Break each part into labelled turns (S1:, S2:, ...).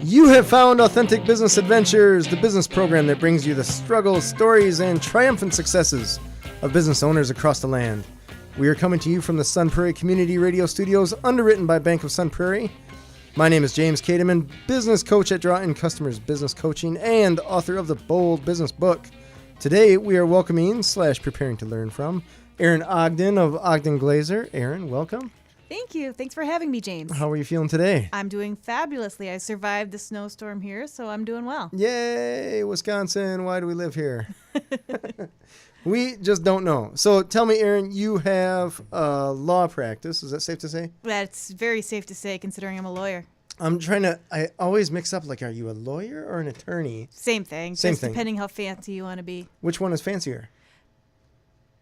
S1: You have found Authentic Business Adventures, the business program that brings you the struggles, stories, and triumphant successes of business owners across the land. We are coming to you from the Sun Prairie Community Radio Studios, underwritten by Bank of Sun Prairie. My name is James Kademan, business coach at Draw In Customers Business Coaching and author of the Bold Business Book. Today, we are welcoming / preparing to learn from Erin Ogden of OgdenGlazer. Erin, welcome.
S2: Thank you. Thanks for having me, James.
S1: How are you feeling today?
S2: I'm doing fabulously. I survived the snowstorm here, so I'm doing well.
S1: Yay, Wisconsin. Why do we live here? We just don't know. So tell me, Erin, you have law practice. Is that safe to say?
S2: That's very safe to say, considering I'm a lawyer.
S1: I always mix up, like, are you a lawyer or an attorney?
S2: Same thing.
S1: Same
S2: just
S1: thing.
S2: Depending how fancy you want to be.
S1: Which one is fancier?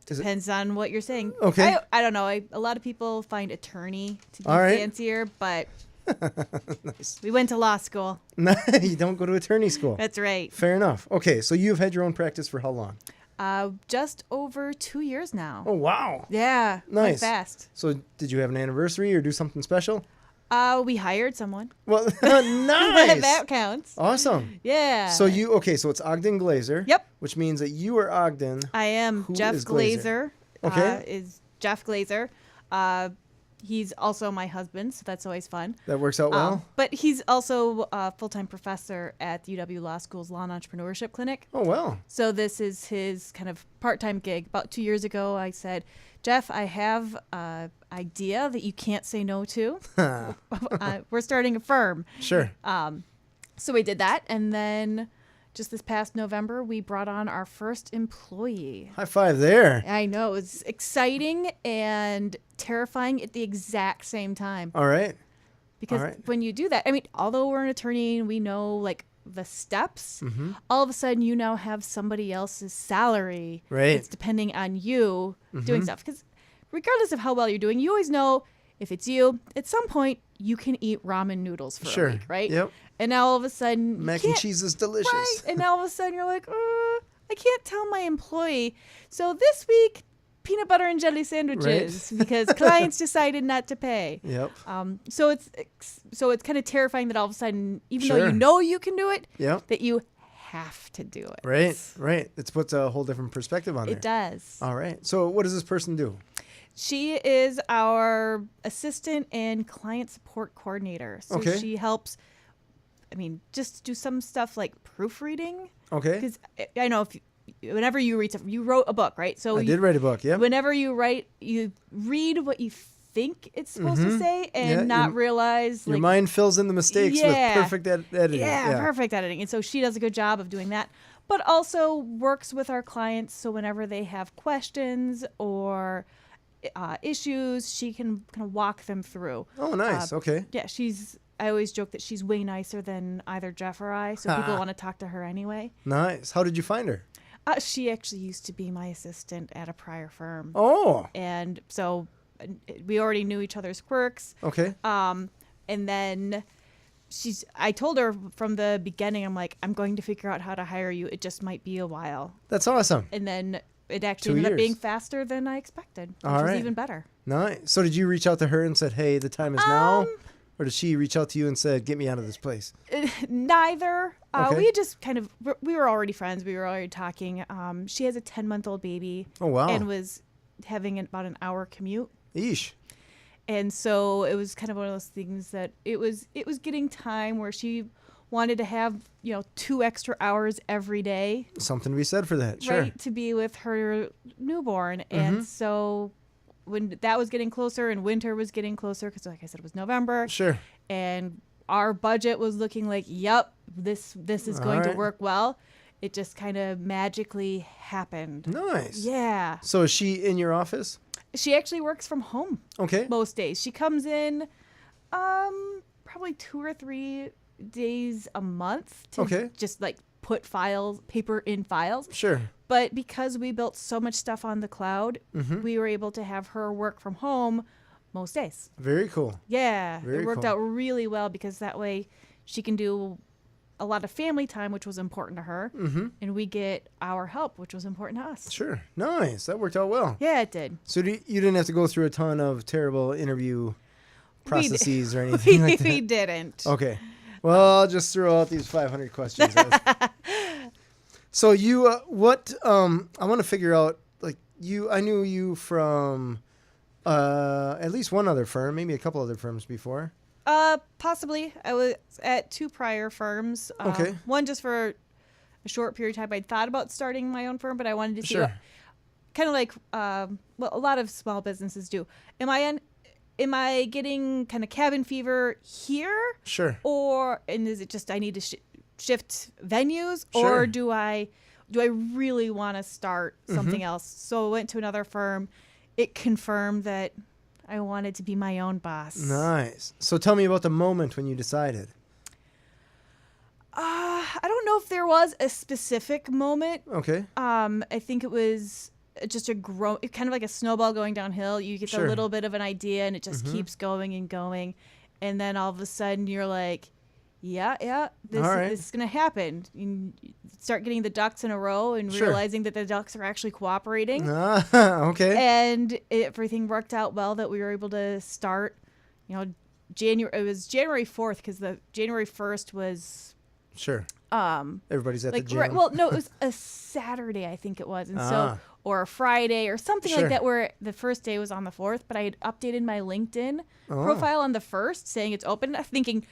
S2: Depends on what you're saying.
S1: Okay.
S2: I don't know. A lot of people find attorney to be
S1: All right.
S2: fancier, but
S1: Nice.
S2: we went to law school.
S1: No, you don't go to attorney school.
S2: That's right.
S1: Fair enough. Okay, so you've had your own practice for how long?
S2: Just over 2 years now.
S1: Oh, wow.
S2: Yeah.
S1: Nice.
S2: Went fast.
S1: So did you have an anniversary or do something special?
S2: We hired someone.
S1: Well, nice.
S2: That counts.
S1: Awesome.
S2: Yeah.
S1: So so it's OgdenGlazer.
S2: Yep.
S1: Which means that you are Ogden.
S2: I am.
S1: Who
S2: Jeff
S1: is Glazer?
S2: Glazer.
S1: Okay.
S2: Is Jeff Glazer. He's also my husband, so that's always fun.
S1: That works out well.
S2: But he's also a full-time professor at the UW Law School's Law and Entrepreneurship Clinic.
S1: Oh, well.
S2: So this is his kind of part-time gig. About 2 years ago, I said, Jeff, I have an idea that you can't say no to. We're starting a firm.
S1: Sure.
S2: So we did that, and then just this past November, we brought on our first employee.
S1: High five there.
S2: I know. It was exciting and terrifying at the exact same time.
S1: All right.
S2: Because
S1: all right.
S2: when you do that, I mean, although we're an attorney and we know, like, the steps, all of a sudden you now have somebody else's salary.
S1: Right.
S2: It's depending on you doing stuff. Because regardless of how well you're doing, you always know if it's you, at some point, you can eat ramen noodles for a week, right?
S1: Yep.
S2: And now all of a sudden...
S1: Mac and cheese is delicious.
S2: Right. And now all of a sudden you're like, I can't tell my employee. So this week, peanut butter and jelly sandwiches because clients decided not to pay.
S1: Yep.
S2: So it's kind of terrifying that all of a sudden, even though you know you can do it, that you have to do it.
S1: Right. It puts a whole different perspective on there.
S2: It does.
S1: All right. So what does this person do?
S2: She is our assistant and client support coordinator. So she helps, just do some stuff like proofreading. Okay. Because I know whenever you read something, you wrote a book, right? So
S1: I did write a book, yeah.
S2: Whenever you write, you read what you think it's supposed to say and not realize.
S1: Your mind fills in the mistakes with perfect editing.
S2: Yeah, perfect editing. And so she does a good job of doing that, but also works with our clients. So whenever they have questions or issues, she can kind of walk them through.
S1: Oh, nice. Okay.
S2: Yeah, I always joke that she's way nicer than either Jeff or I, so people want to talk to her anyway.
S1: Nice. How did you find her?
S2: She actually used to be my assistant at a prior firm.
S1: Oh.
S2: And so we already knew each other's quirks.
S1: Okay.
S2: And then I told her from the beginning, I'm like, I'm going to figure out how to hire you. It just might be a while.
S1: That's awesome.
S2: And then it actually ended up being faster than I expected, which was even better.
S1: Nice. So did you reach out to her and said, hey, the time is now? Or did she reach out to you and said, get me out of this place?
S2: Neither.
S1: Okay.
S2: We had just we were already friends. We were already talking. She has a 10-month-old baby.
S1: Oh, wow.
S2: And was having about an hour commute.
S1: Eesh.
S2: And so it was kind of one of those things that it was getting time where she wanted to have, 2 extra hours every day.
S1: Something to be said for that, sure.
S2: Right, to be with her newborn. And so when that was getting closer and winter was getting closer, because like I said, it was November.
S1: Sure.
S2: And our budget was looking like, yep, this is going to work well. It just kind of magically happened.
S1: Nice.
S2: Yeah.
S1: So is she in your office?
S2: She actually works from home.
S1: Okay.
S2: Most days. She comes in probably 2 or 3 days a month to just like put paper in files.
S1: Sure.
S2: But because we built so much stuff on the cloud, we were able to have her work from home most days.
S1: Very cool.
S2: Yeah. It worked out really well because that way she can do a lot of family time, which was important to her, and we get our help, which was important to us.
S1: Sure. Nice. That worked out well.
S2: Yeah, it did.
S1: So you didn't have to go through a ton of terrible interview processes or anything like that?
S2: We didn't.
S1: Okay. Well, I'll just throw out these 500 questions. So you, I want to figure out, like, I knew you from at least one other firm, maybe a couple other firms before.
S2: Possibly. I was at 2 prior firms.
S1: Okay.
S2: One just for a short period of time. I thought about starting my own firm, but I wanted to see
S1: Sure.
S2: kind of like what a lot of small businesses do. Am I getting kind of cabin fever here?
S1: Sure.
S2: And is it just I need to shift venues,
S1: Sure.
S2: or do I really want to start something else? So I went to another firm. It confirmed that I wanted to be my own boss.
S1: Nice. So tell me about the moment when you decided.
S2: I don't know if there was a specific moment.
S1: Okay.
S2: I think it was just kind of like a snowball going downhill. You get
S1: Sure.
S2: a little bit of an idea, and it just keeps going and going, and then all of a sudden you're like, yeah, this is gonna happen. You start getting the ducks in a row and
S1: Sure.
S2: realizing that the ducks are actually cooperating.
S1: Okay.
S2: And everything worked out well that we were able to start. January. It was January 4th because the January 1st was.
S1: Sure. Everybody's at the gym.
S2: Right, well, no, it was a Saturday, I think it was, and so or a Friday or something
S1: Sure.
S2: like that. Where the first day was on the 4th, but I had updated my LinkedIn profile on the 1st, saying it's open. Thinking,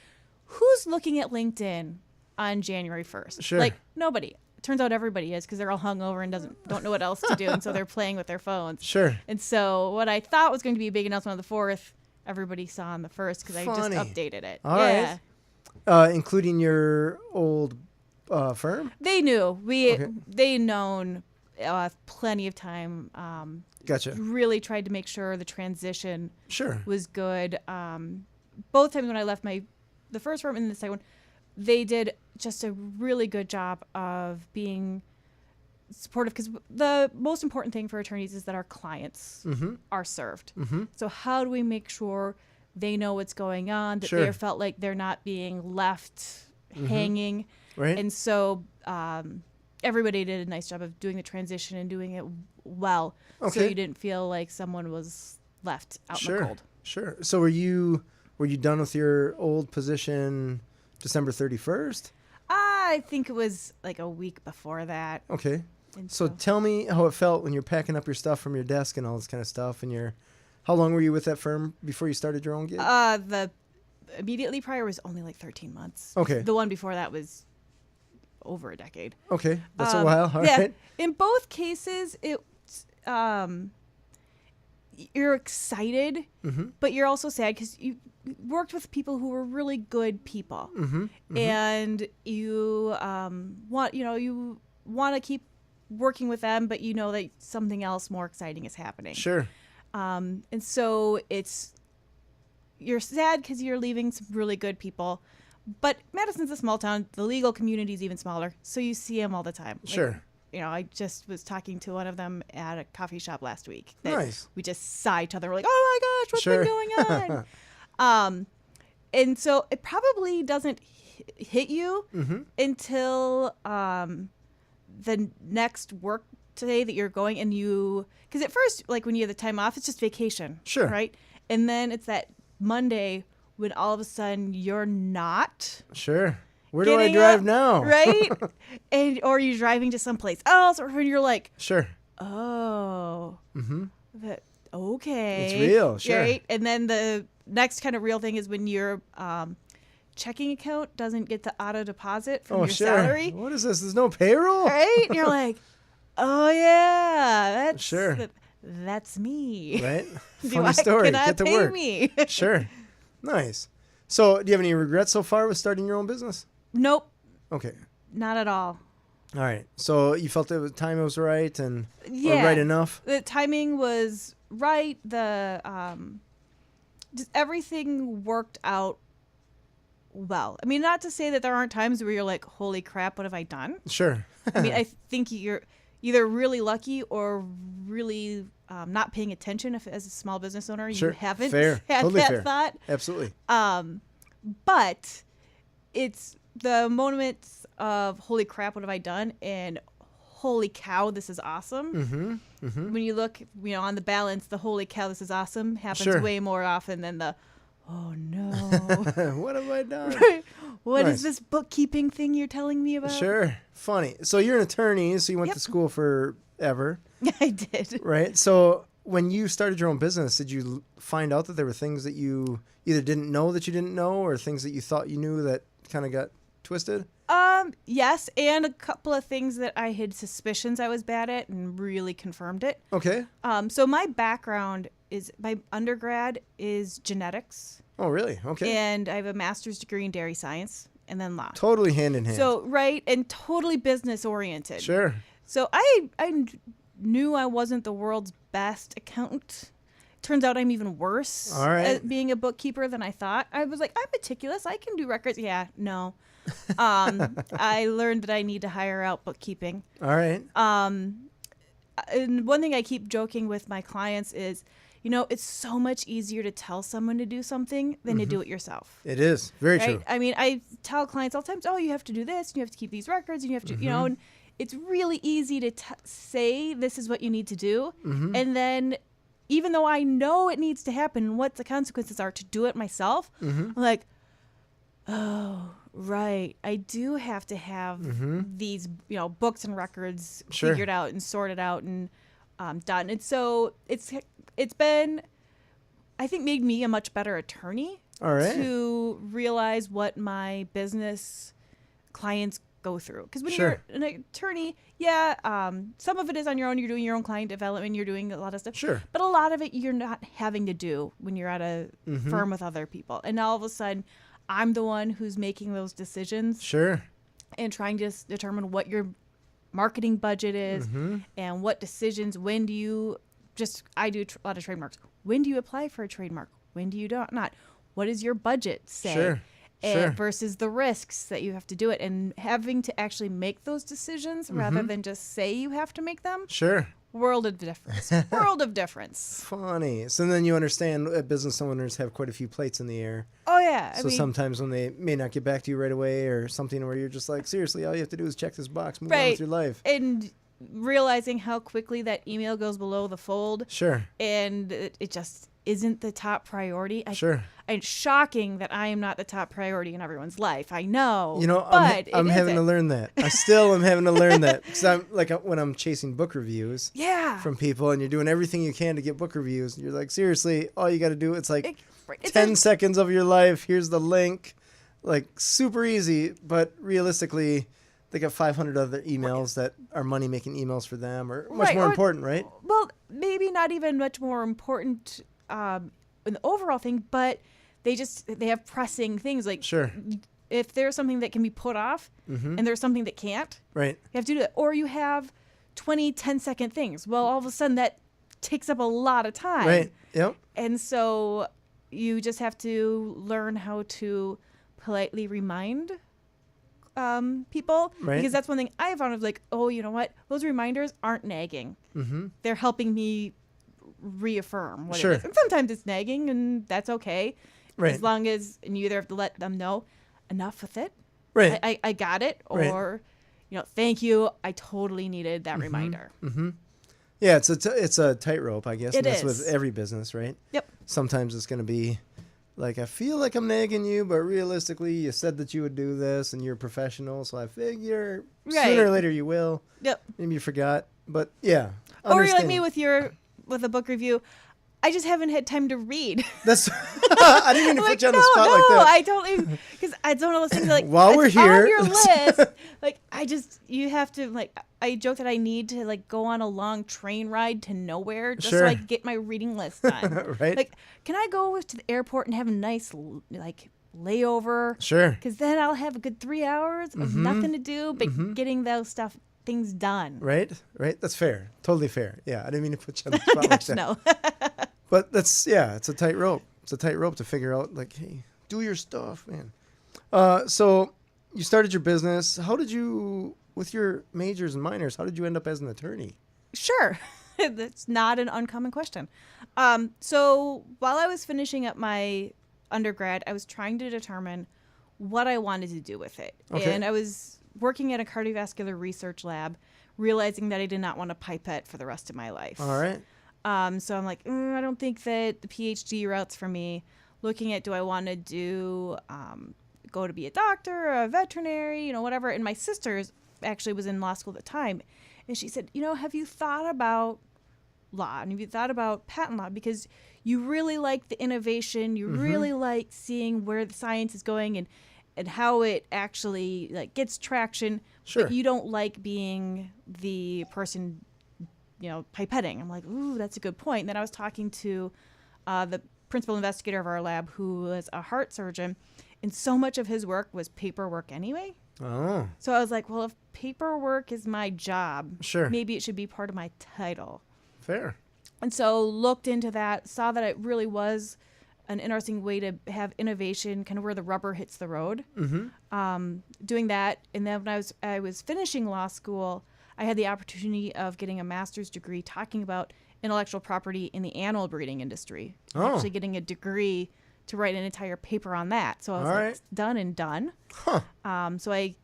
S2: who's looking at LinkedIn on January 1st?
S1: Sure.
S2: Like nobody. It turns out everybody is because they're all hungover and don't know what else to do, and so they're playing with their phones.
S1: Sure.
S2: And so what I thought was going to be a big announcement on the 4th, everybody saw on the 1st because I just updated it.
S1: All right. Including your old firm?
S2: They knew. They known plenty of time.
S1: Gotcha.
S2: Really tried to make sure the transition
S1: Sure.
S2: was good. Both times when I left the first firm and the second one, they did just a really good job of being supportive, because the most important thing for attorneys is that our clients are served. So how do we make sure they know what's going on, that they felt like they're not being left hanging?
S1: Right.
S2: And so everybody did a nice job of doing the transition and doing it well, so you didn't feel like someone was left out in the cold.
S1: Sure. So were you done with your old position December 31st?
S2: I think it was like a week before that.
S1: Okay. So tell me how it felt when you're packing up your stuff from your desk and all this kind of stuff. And how long were you with that firm before you started your own gig?
S2: The immediately prior was only like 13 months.
S1: Okay.
S2: The one before that was over a decade.
S1: Okay. That's a while. All right.
S2: In both cases, you're excited, but you're also sad because you worked with people who were really good people, and you want to keep working with them, but you know that something else more exciting is happening.
S1: Sure.
S2: And so you're sad because you're leaving some really good people, but Madison's a small town. The legal community is even smaller, so you see them all the time.
S1: Sure.
S2: I just was talking to one of them at a coffee shop last week.
S1: Nice.
S2: We just saw each other. We're like, oh my gosh, what's been going on? And so it probably doesn't hit you until the next work day that you're going, and because at first, like when you have the time off, it's just vacation.
S1: Sure.
S2: Right? And then it's that Monday when all of a sudden you're not.
S1: Sure. Where do I drive now?
S2: Right? Or you're driving to someplace else, or when you're like,
S1: sure.
S2: Oh. Okay.
S1: It's real, sure.
S2: Right? And then the next kind of real thing is when your checking account doesn't get the auto deposit from your salary.
S1: What is this? There's no payroll?
S2: Right? And you're like, oh yeah, that's me.
S1: Right? Funny story. Get to work.
S2: Me?
S1: Sure. Nice. So do you have any regrets so far with starting your own business?
S2: Nope.
S1: Okay.
S2: Not at all.
S1: All right. So you felt the time was right or right enough?
S2: The timing was right. The just everything worked out well. I mean, not to say that there aren't times where you're like, holy crap, what have I done?
S1: Sure.
S2: I mean, I think you're either really lucky or really not paying attention as a small business owner.
S1: Sure.
S2: You haven't
S1: had
S2: totally that thought.
S1: Absolutely.
S2: But it's the moments of holy crap, what have I done? And holy cow, this is awesome. When you look, on the balance, the holy cow, this is awesome happens way more often than the oh no.
S1: What have I done?
S2: What is this bookkeeping thing you're telling me about?
S1: Sure. Funny. So you're an attorney, so you went to school forever.
S2: I did.
S1: Right. So when you started your own business, did you find out that there were things that you either didn't know that you didn't know, or things that you thought you knew that kind of got twisted?
S2: Yes, and a couple of things that I had suspicions I was bad at and really confirmed it.
S1: Okay.
S2: So my background my undergrad is genetics.
S1: Oh, really? Okay.
S2: And I have a master's degree in dairy science and then law.
S1: Totally hand in hand.
S2: So, right, and totally business oriented.
S1: Sure.
S2: So I knew I wasn't the world's best accountant. Turns out I'm even worse at being a bookkeeper than I thought. I was like, I'm meticulous. I can do records. Yeah, no. I learned that I need to hire out bookkeeping.
S1: All right.
S2: And one thing I keep joking with my clients is, it's so much easier to tell someone to do something than to do it yourself.
S1: It is. Very true.
S2: I mean, I tell clients all the time, oh, you have to do this, and you have to keep these records, and you have to, and it's really easy to say this is what you need to do. And then even though I know it needs to happen and what the consequences are to do it myself, I'm like, oh, right. I do have to have these, books and records figured out and sorted out and done. And so it's been, I think, made me a much better attorney.
S1: All right.
S2: To realize what my business clients go through. Because when you're an attorney, some of it is on your own. You're doing your own client development. You're doing a lot of stuff.
S1: Sure.
S2: But a lot of it you're not having to do when you're at a firm with other people. And all of a sudden, I'm the one who's making those decisions.
S1: Sure.
S2: And trying to determine what your marketing budget is and what decisions, when do you I do a lot of trademarks. When do you apply for a trademark? When do you not? What does your budget say?
S1: Sure.
S2: Versus the risks that you have to do it, and having to actually make those decisions rather than just say you have to make them.
S1: Sure.
S2: World of difference. World of difference.
S1: Funny. So then you understand business owners have quite a few plates in the air.
S2: Oh, yeah.
S1: So sometimes when they may not get back to you right away or something where you're just like, seriously, all you have to do is check this box, move on with your life.
S2: And realizing how quickly that email goes below the fold.
S1: Sure.
S2: And it just isn't the top priority.
S1: Sure.
S2: It's shocking that I am not the top priority in everyone's life. I know.
S1: But I'm having to learn that. I still am having to learn that. Because I'm like when I'm chasing book reviews from people and you're doing everything you can to get book reviews. You're like, seriously, all you got to do, it's like 10 seconds of your life. Here's the link. Like super easy. But realistically, they got 500 other emails that are money-making emails for them or much more important, right?
S2: Well, maybe not even much more important in the overall thing, but they have pressing things. Like, if there's something that can be put off and there's something that can't,
S1: right?
S2: You have to do that. Or you have 20 10-second things. Well, all of a sudden that takes up a lot of time.
S1: Right, yep.
S2: And so you just have to learn how to politely remind people, because that's one thing I found of like, oh, you know what? Those reminders aren't nagging. They're helping me reaffirm what it is. And sometimes it's nagging, and that's okay. As long as you either have to let them know enough with it. Right. I got it. Or, thank you. I totally needed that reminder.
S1: Yeah, it's a tightrope, I guess.
S2: It
S1: and that's
S2: is.
S1: with every business, right?
S2: Yep.
S1: Sometimes it's going to be like, I feel like I'm nagging you, but realistically, you said that you would do this, and you're a professional, so I figure sooner or later you will.
S2: Yep.
S1: Maybe you forgot, but yeah.
S2: Or you're like me with a book review. I just haven't had time to read.
S1: That's I didn't mean to put you on the spot like that.
S2: No, I don't, because it's one of those things like
S1: while we're here
S2: on your list. Like you have to like. I joke that I need to like go on a long train ride to nowhere just so I can get my reading list done.
S1: Right?
S2: Like, can I go to the airport and have a nice like layover?
S1: Sure.
S2: Because then I'll have a good 3 hours of nothing to do but getting those things done.
S1: Right. That's fair. Totally fair. Yeah, I didn't mean to put you on the spot like that.
S2: No.
S1: But it's a tightrope. It's a tightrope to figure out, like, hey, do your stuff, man. So you started your business. How did you, with your majors and minors, how did you end up as an attorney?
S2: Sure. That's not an uncommon question. So while I was finishing up my undergrad, I was trying to determine what I wanted to do with it. Okay. And I was working at a cardiovascular research lab, realizing that I did not want to pipette for the rest of my life.
S1: All right.
S2: So I'm like, I don't think that the PhD route's for me. looking at, do I want to do go to be a doctor or a veterinary, whatever. And my sister's actually was in law school at the time, and she said, have you thought about law, and have you thought about patent law, because you really like the innovation, you really like seeing where the science is going and how it actually gets traction, but you don't like being the person pipetting. I'm like, ooh, that's a good point. And then I was talking to the principal investigator of our lab, who was a heart surgeon, and so much of his work was paperwork anyway.
S1: Oh.
S2: So I was like, well, if paperwork is my job, maybe it should be part of my title. Fair. And so looked into that, saw that it really was an interesting way to have innovation, kind of where the rubber hits the road. Doing that, and then when I was finishing law school, I had the opportunity of getting a master's degree talking about intellectual property in the animal breeding industry. Actually getting a degree to write an entire paper on that. So I was like, done and done. So I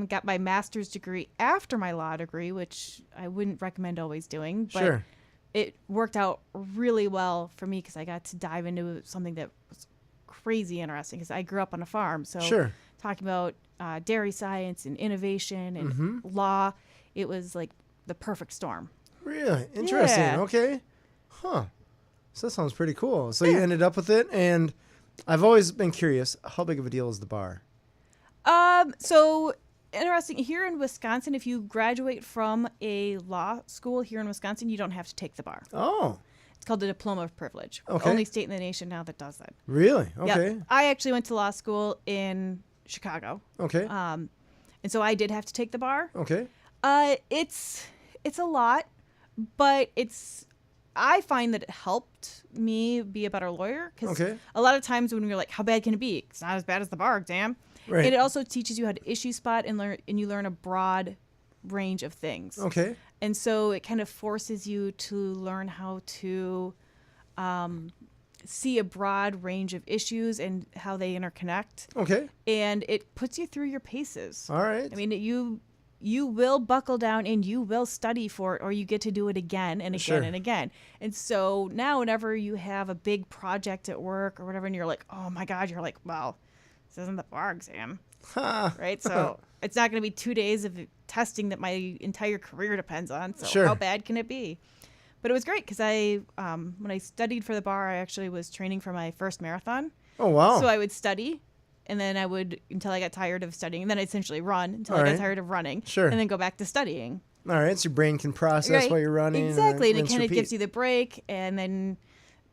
S2: got my master's degree after my law degree, which I wouldn't recommend always doing, but it worked out really well for me because I got to dive into something that was crazy interesting, because I grew up on a farm. So talking about dairy science and innovation and law, it was like the perfect storm.
S1: Really? Interesting. Yeah. Okay. Huh. So that sounds pretty cool. So you ended up with it, and I've always been curious, how big of a deal is the bar?
S2: So interesting, here in Wisconsin, if you graduate from a law school here in Wisconsin, you don't have to take the bar. Oh. It's called the Diploma of Privilege. Okay. Only state in the nation now that does that.
S1: Really? Okay.
S2: Yep. I actually went to law school in Chicago. Okay. And so I did have to take the bar. Okay. It's a lot, but I find that it helped me be a better lawyer, because a lot of times when you're like, how bad can it be? It's not as bad as the bar exam. Right. And it also teaches you how to issue spot and you learn a broad range of things. Okay. And so it kind of forces you to learn how to see a broad range of issues and how they interconnect. Okay. And it puts you through your paces. All right. I mean, you will buckle down and you will study for it, or you get to do it again and again and again. And so now whenever you have a big project at work or whatever, and you're like, oh my God, you're like, well, this isn't the bar exam. Right? So it's not going to be 2 days of testing that my entire career depends on. So how bad can it be? But it was great because when I studied for the bar, I actually was training for my first marathon. Oh, wow. So I would study. And then I would, until I got tired of studying. And then I'd essentially run until I got tired of running. Sure. And then go back to studying.
S1: All right. So your brain can process while you're running.
S2: Exactly. And it kind of gives you the break. And then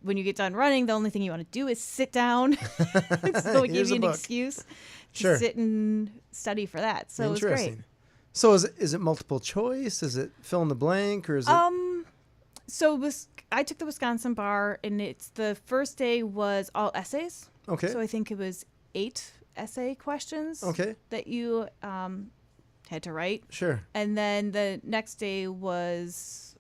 S2: when you get done running, the only thing you want to do is sit down. So it gives you an excuse to sit and study for that. So it was great.
S1: So is it multiple choice? Is it fill in the blank? Or is it?
S2: So I took the Wisconsin bar, and the first day was all essays. Okay. So I think it was 8 essay questions that you had to write. Sure. And then the next day was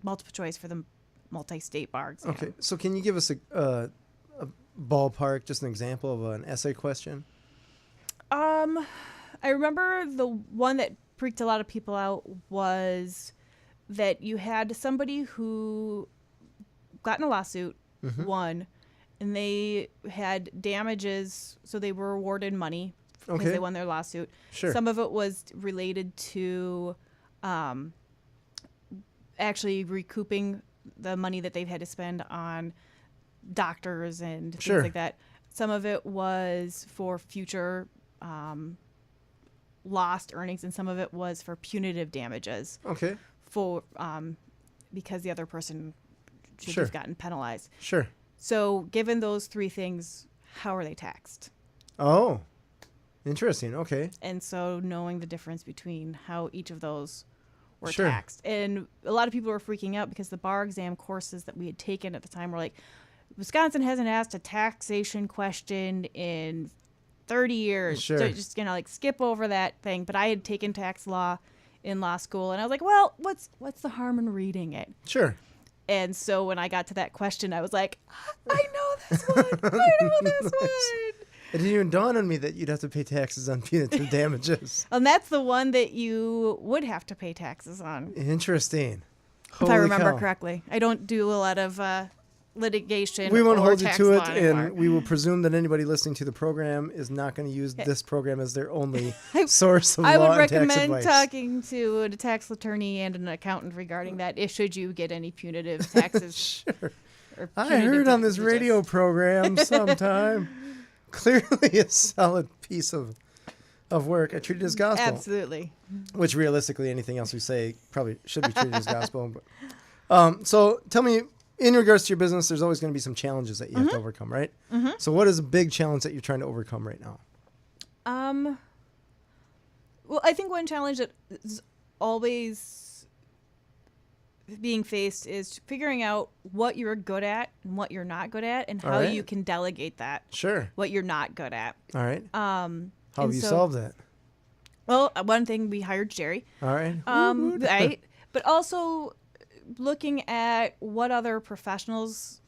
S2: multiple choice for the multi-state bar exam. Okay.
S1: So can you give us a ballpark, just an example of an essay question?
S2: I remember the one that freaked a lot of people out was that you had somebody who got in a lawsuit, won, and they had damages, so they were awarded money because they won their lawsuit. Sure. Some of it was related to actually recouping the money that they've had to spend on doctors and things like that. Some of it was for future lost earnings, and some of it was for punitive damages. Okay. For because the other person should have gotten penalized. Sure. So given those 3 things, how are they taxed?
S1: Oh, interesting. Okay.
S2: And so knowing the difference between how each of those were taxed. And a lot of people were freaking out because the bar exam courses that we had taken at the time were like, Wisconsin hasn't asked a taxation question in 30 years. Sure. So just going to skip over that thing. But I had taken tax law in law school, and I was like, well, what's the harm in reading it? Sure. And so when I got to that question, I was like, I know this one. I know this one.
S1: It didn't even dawn on me that you'd have to pay taxes on punitive damages.
S2: And that's the one that you would have to pay taxes on.
S1: Interesting.
S2: If I remember correctly. I don't do a lot of litigation.
S1: We won't
S2: or
S1: hold you
S2: tax
S1: to it,
S2: law anymore.
S1: and we will presume that anybody listening to the program is not going to use this program as their only source of law and tax advice.
S2: I would recommend talking to a tax attorney and an accountant regarding that if should you get any punitive taxes.
S1: Sure.
S2: Or
S1: I heard on this radio program sometime. Clearly a solid piece of work. I treat it as gospel.
S2: Absolutely.
S1: Which realistically, anything else we say probably should be treated as gospel. But, so tell me, in regards to your business, there's always going to be some challenges that you have to overcome, right? Mm-hmm. So what is a big challenge that you're trying to overcome right now?
S2: Well, I think one challenge that is always being faced is figuring out what you're good at and what you're not good at and how you can delegate that.
S1: Sure.
S2: What you're not good at.
S1: All right. How have you solved that?
S2: Well, one thing, we hired Jerry.
S1: All right.
S2: Right. But also looking at what other professionals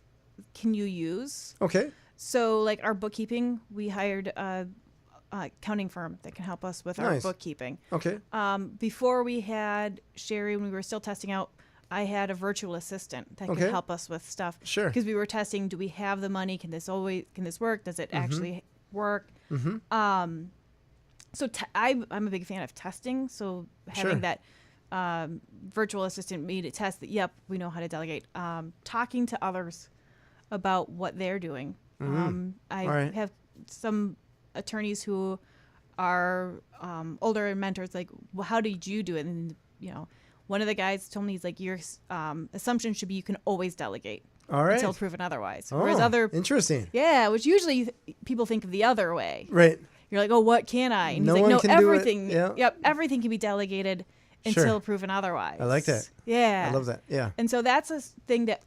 S2: can you use.
S1: Okay.
S2: So like our bookkeeping, we hired a accounting firm that can help us with our bookkeeping.
S1: Okay.
S2: Before we had Sherry, when we were still testing out, I had a virtual assistant that could help us with stuff.
S1: Sure.
S2: Because we were testing, do we have the money? Can this work? Does it actually work? Mm-hmm. So I'm a big fan of testing. So having that virtual assistant me to test that, yep, we know how to delegate. Talking to others about what they're doing. I have some attorneys who are older mentors, like, well, how did you do it? And, one of the guys told me, he's like, your assumption should be you can always delegate until proven otherwise. Whereas
S1: interesting.
S2: Yeah, which usually people think of the other way.
S1: Right.
S2: You're like, oh, what can I? And
S1: he's
S2: like, no, everything.
S1: Yep,
S2: everything can be delegated until proven otherwise.
S1: I like that.
S2: Yeah.
S1: I love that. Yeah.
S2: And so that's a thing that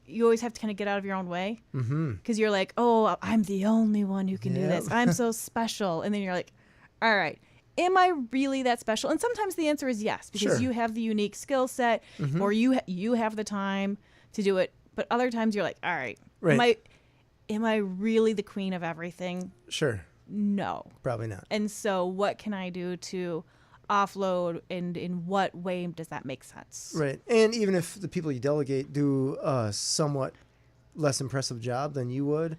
S2: you always have to kind of get out of your own way. Because you're like, oh, I'm the only one who can do this. I'm so special. And then you're like, all right, am I really that special? And sometimes the answer is yes, because you have the unique skill set or you have the time to do it. But other times you're like, all right, am I really the queen of everything?
S1: Sure.
S2: No.
S1: Probably not.
S2: And so what can I do to offload, and in what way does that make sense?
S1: Right. And even if the people you delegate do a somewhat less impressive job than you would,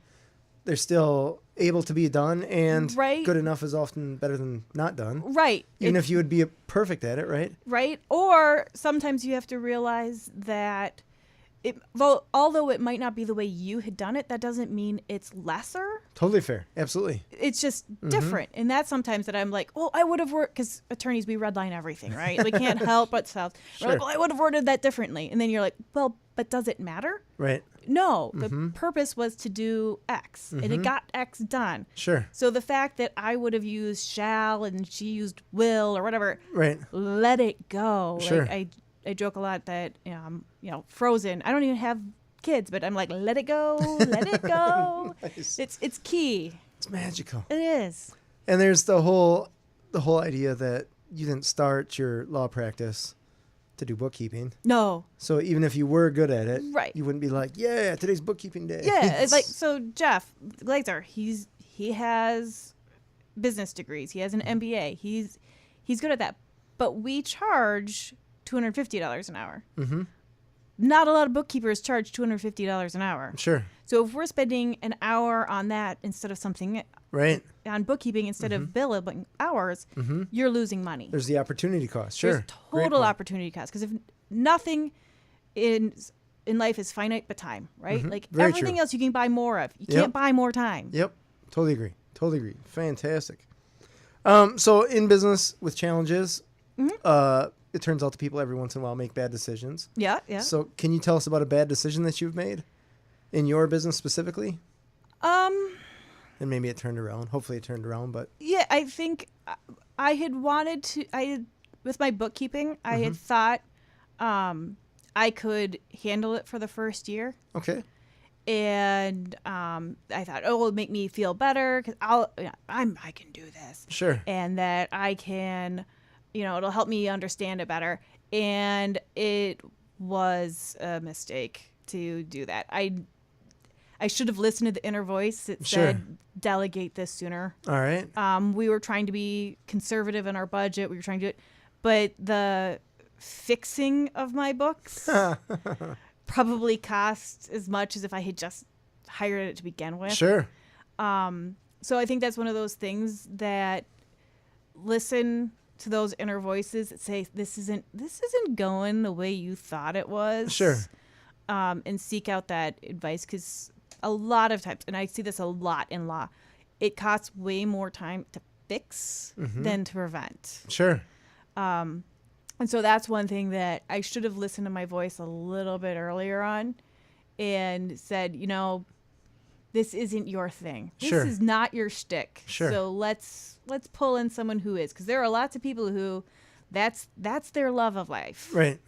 S1: they're still able to be done, and good enough is often better than not done. Right. Even if you would be perfect at it, right?
S2: Right. Or sometimes you have to realize that although it might not be the way you had done it, that doesn't mean it's lesser.
S1: Totally fair. Absolutely.
S2: It's just different. And that's sometimes that I'm like, oh, I would have worked, because attorneys, we redline everything, right? We can't help but self. We're like, well, I would have worded that differently. And then you're like, well, but does it matter?
S1: Right.
S2: No, the purpose was to do X, and it got X done.
S1: Sure.
S2: So the fact that I would have used shall and she used will or whatever,
S1: right?
S2: Let it go.
S1: Sure.
S2: Like I joke a lot that Frozen. I don't even have kids, but I'm like, let it go, let it go. Nice. It's key.
S1: It's magical.
S2: It is.
S1: And there's the whole idea that you didn't start your law practice to do bookkeeping.
S2: No.
S1: So even if you were good at it,
S2: right,
S1: you wouldn't be like, yeah, today's bookkeeping day.
S2: Yeah, it's like, so Jeff Glazer, he has business degrees. He has an MBA. He's good at that. But we charge $250 an hour. Not a lot of bookkeepers charge $250 an hour.
S1: Sure.
S2: So if we're spending an hour on that instead of something on bookkeeping instead of billing hours, you're losing money.
S1: There's the opportunity cost. Sure.
S2: There's total opportunity cost, because if nothing in life is finite but time, right? Like
S1: Very
S2: everything
S1: true.
S2: else you can buy more of. You can't buy more time.
S1: Yep. Totally agree. Fantastic. So in business with challenges, it turns out that people every once in a while make bad decisions.
S2: Yeah.
S1: So can you tell us about a bad decision that you've made in your business specifically? And maybe it turned around. Hopefully it turned around, but...
S2: Yeah, I think I had wanted to... with my bookkeeping, I had thought I could handle it for the first year.
S1: Okay.
S2: And I thought, oh, it'll make me feel better, because I can do this.
S1: Sure.
S2: And that I can... it'll help me understand it better. And it was a mistake to do that. I should have listened to the inner voice that said, delegate this sooner.
S1: All right.
S2: We were trying to be conservative in our budget. We were trying to do it. But the fixing of my books probably cost as much as if I had just hired it to begin with.
S1: Sure.
S2: So I think that's one of those things that listen to those inner voices that say this isn't going the way you thought it was.
S1: Sure.
S2: And seek out that advice, because a lot of times, and I see this a lot in law, it costs way more time to fix than to prevent.
S1: Sure.
S2: And so that's one thing that I should have listened to my voice a little bit earlier on and said, this isn't your thing. This is not your shtick.
S1: Sure.
S2: So let's pull in someone who is, because there are lots of people who that's their love of life.
S1: Right.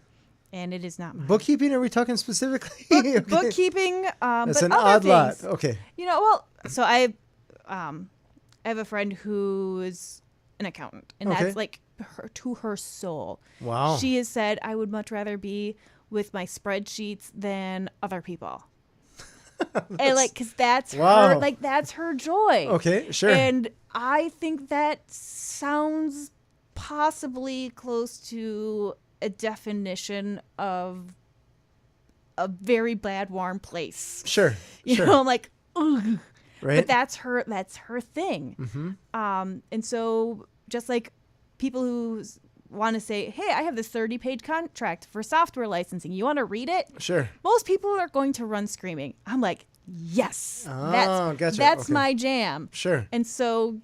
S2: And it is not mine.
S1: Bookkeeping, are we talking specifically?
S2: Okay. Bookkeeping.
S1: That's
S2: but
S1: an
S2: other
S1: odd
S2: things,
S1: lot. Okay.
S2: So I have a friend who's an accountant, and that's like to her soul.
S1: Wow.
S2: She has said, I would much rather be with my spreadsheets than other people. And because that's her, that's her joy.
S1: Okay, sure.
S2: And I think that sounds possibly close to a definition of a very bad, warm place.
S1: Sure.
S2: You know, like, ugh.
S1: Right.
S2: But that's her thing. Mm-hmm. And so just like people who want to say, hey, I have this 30-page contract for software licensing. You want to read it?
S1: Sure.
S2: Most people are going to run screaming. I'm like, yes,
S1: gotcha.
S2: That's my jam.
S1: Sure.
S2: And so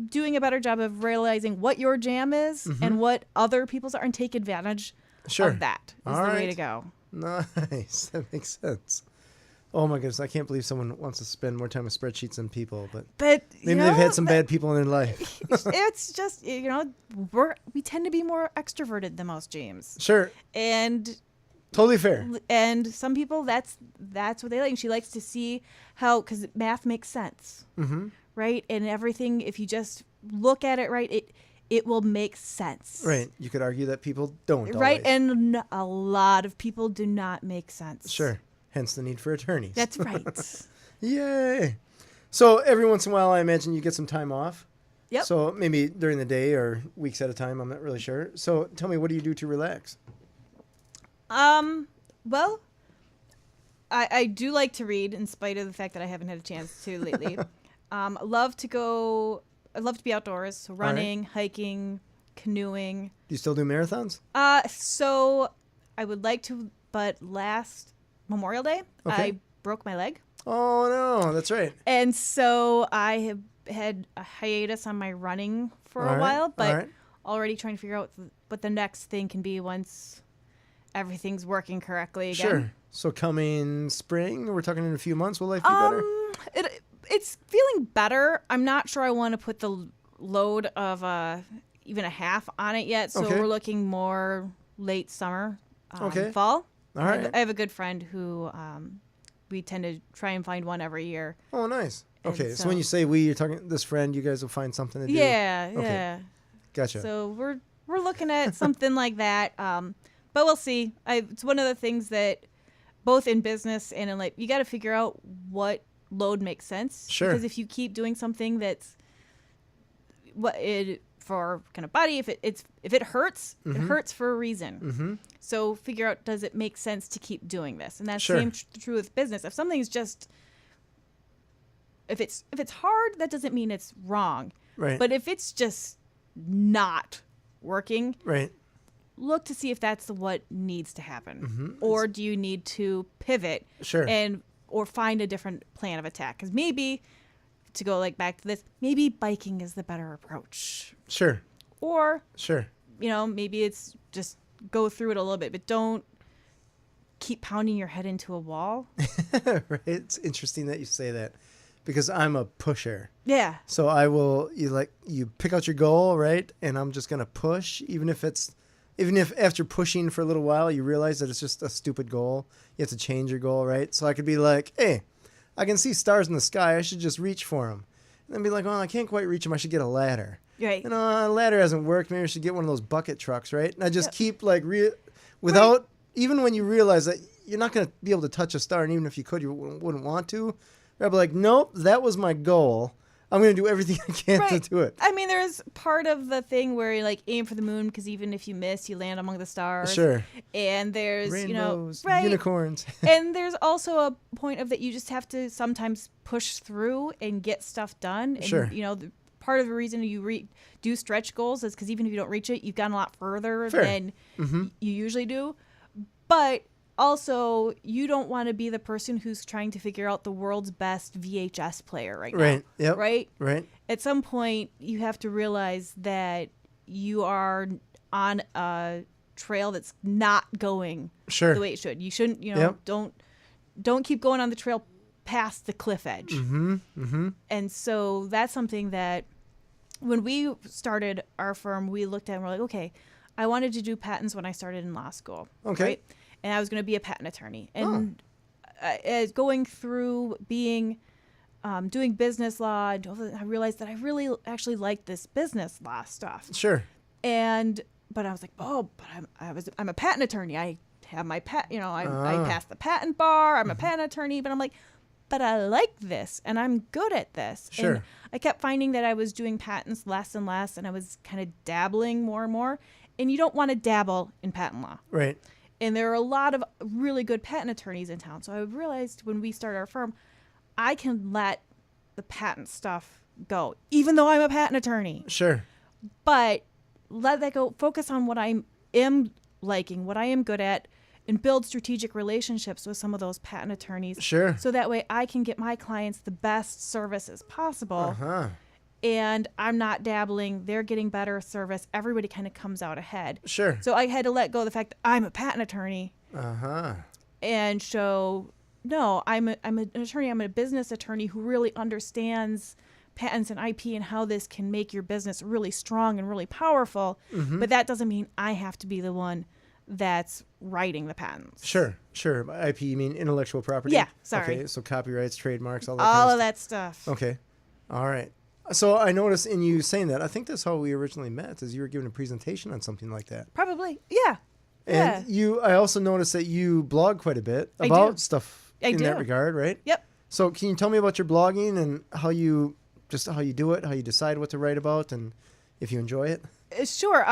S2: doing a better job of realizing what your jam is and what other people's are, and take advantage of that is the way to go.
S1: Nice. That makes sense. Oh my goodness, I can't believe someone wants to spend more time with spreadsheets than people, but maybe they've had some bad people in their life.
S2: It's just, we tend to be more extroverted than most James.
S1: Sure.
S2: And
S1: totally fair.
S2: And some people, that's what they like. And she likes to see how, because math makes sense, right? And everything, if you just look at it right, it will make sense.
S1: Right. You could argue that people don't.
S2: Right.
S1: Always.
S2: And a lot of people do not make sense.
S1: Sure. Hence the need for attorneys.
S2: That's right.
S1: Yay. So every once in a while, I imagine you get some time off.
S2: Yep.
S1: So maybe during the day or weeks at a time. I'm not really sure. So tell me, what do you do to relax?
S2: Well, I do like to read, in spite of the fact that I haven't had a chance to lately. I love to be outdoors. So running, hiking, canoeing.
S1: Do you still do marathons?
S2: So I would like to, but last Memorial Day, I broke my leg.
S1: Oh no, that's right.
S2: And so I have had a hiatus on my running for a while, but already trying to figure out what the next thing can be once everything's working correctly again. Sure.
S1: So coming spring, we're talking in a few months, will life be better?
S2: It's feeling better. I'm not sure I want to put the load of even a half on it yet, so we're looking more late summer, fall. All right. I have a good friend who we tend to try and find one every year.
S1: Oh, nice. Okay, so when you say we, you're talking this friend, you guys will find something to do?
S2: Yeah.
S1: Gotcha.
S2: So we're looking at something like that, but we'll see. It's one of the things that both in business and in life, you got to figure out what load makes sense.
S1: Sure.
S2: Because if you keep doing something that's for kind of body, if it hurts, it hurts for a reason. Mm-hmm. So figure out, does it make sense to keep doing this? And that's same true with business. If something's just, if it's hard, that doesn't mean it's wrong.
S1: Right.
S2: But if it's just not working, look to see if that's what needs to happen, or do you need to pivot or find a different plan of attack? Because maybe, to go back to this, maybe biking is the better approach.
S1: Sure.
S2: Or maybe it's just go through it a little bit, but don't keep pounding your head into a wall.
S1: Right. It's interesting that you say that, because I'm a pusher.
S2: Yeah.
S1: So I will, you pick out your goal, right? And I'm just going to push, even if after pushing for a little while, you realize that it's just a stupid goal. You have to change your goal, right? So I could be like, hey, I can see stars in the sky. I should just reach for them. And then be like, well, I can't quite reach them. I should get a ladder.
S2: Right.
S1: A ladder hasn't worked. Maybe I should get one of those bucket trucks, right? And I just keep without, even when you realize that you're not going to be able to touch a star, and even if you could, you wouldn't want to. I'd be like, nope, that was my goal. I'm going to do everything I can to do it.
S2: I mean, there's part of the thing where you like aim for the moon because even if you miss, you land among the stars.
S1: Sure.
S2: And there's,
S1: rainbows,
S2: right.
S1: unicorns.
S2: And there's also a point of that you just have to sometimes push through and get stuff done. And,
S1: sure.
S2: Part of the reason you do stretch goals is because even if you don't reach it, you've gone a lot further than you usually do. But also, you don't want to be the person who's trying to figure out the world's best VHS player right now.
S1: Right. Yep.
S2: Right?
S1: Right.
S2: At some point, you have to realize that you are on a trail that's not going the way it should. You shouldn't, don't keep going on the trail past the cliff edge.
S1: Mm-hmm. Mm-hmm.
S2: And so that's something that when we started our firm, we looked at and we're like, okay, I wanted to do patents when I started in law school.
S1: Okay.
S2: Right? And I was going to be a patent attorney. And as going through doing business law, I realized that I really actually liked this business law stuff.
S1: Sure.
S2: But I was like, I'm a patent attorney. I have my I passed the patent bar. I'm a patent attorney. But I'm like, but I like this and I'm good at this.
S1: Sure.
S2: And I kept finding that I was doing patents less and less, and I was kind of dabbling more and more. And you don't want to dabble in patent law.
S1: Right.
S2: And there are a lot of really good patent attorneys in town. So I realized when we started our firm, I can let the patent stuff go, even though I'm a patent attorney.
S1: Sure.
S2: But let that go. Focus on what I am liking, what I am good at, and build strategic relationships with some of those patent attorneys.
S1: Sure.
S2: So that way I can get my clients the best services possible. Uh-huh. And I'm not dabbling. They're getting better service. Everybody kind of comes out ahead.
S1: Sure.
S2: So I had to let go of the fact that I'm a patent attorney.
S1: Uh-huh.
S2: And show, no, I'm an attorney. I'm a business attorney who really understands patents and IP and how this can make your business really strong and really powerful. Mm-hmm. But that doesn't mean I have to be the one that's writing the patents.
S1: Sure. By IP, you mean intellectual property?
S2: Yeah, sorry.
S1: Okay, so copyrights, trademarks, all
S2: of that stuff.
S1: Okay. All right. So I noticed in you saying that, I think that's how we originally met, is you were giving a presentation on something like that.
S2: Probably, yeah.
S1: And I also noticed that you blog quite a bit about stuff in that regard, right?
S2: Yep.
S1: So can you tell me about your blogging and how you do it, how you decide what to write about, and if you enjoy it?
S2: Sure.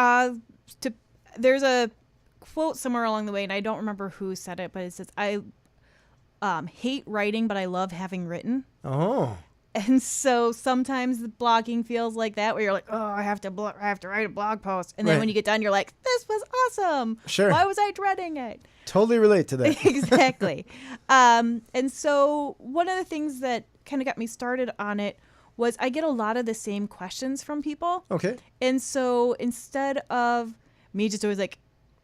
S2: There's a quote somewhere along the way, and I don't remember who said it, but it says, I hate writing, but I love having written.
S1: Oh.
S2: And so sometimes the blogging feels like that, where you're like, oh, I have to write a blog post. And then when you get done, you're like, this was awesome.
S1: Sure.
S2: Why was I dreading it?
S1: Totally relate to that.
S2: Exactly. And so one of the things that kind of got me started on it was I get a lot of the same questions from people.
S1: Okay.
S2: And so instead of me just always like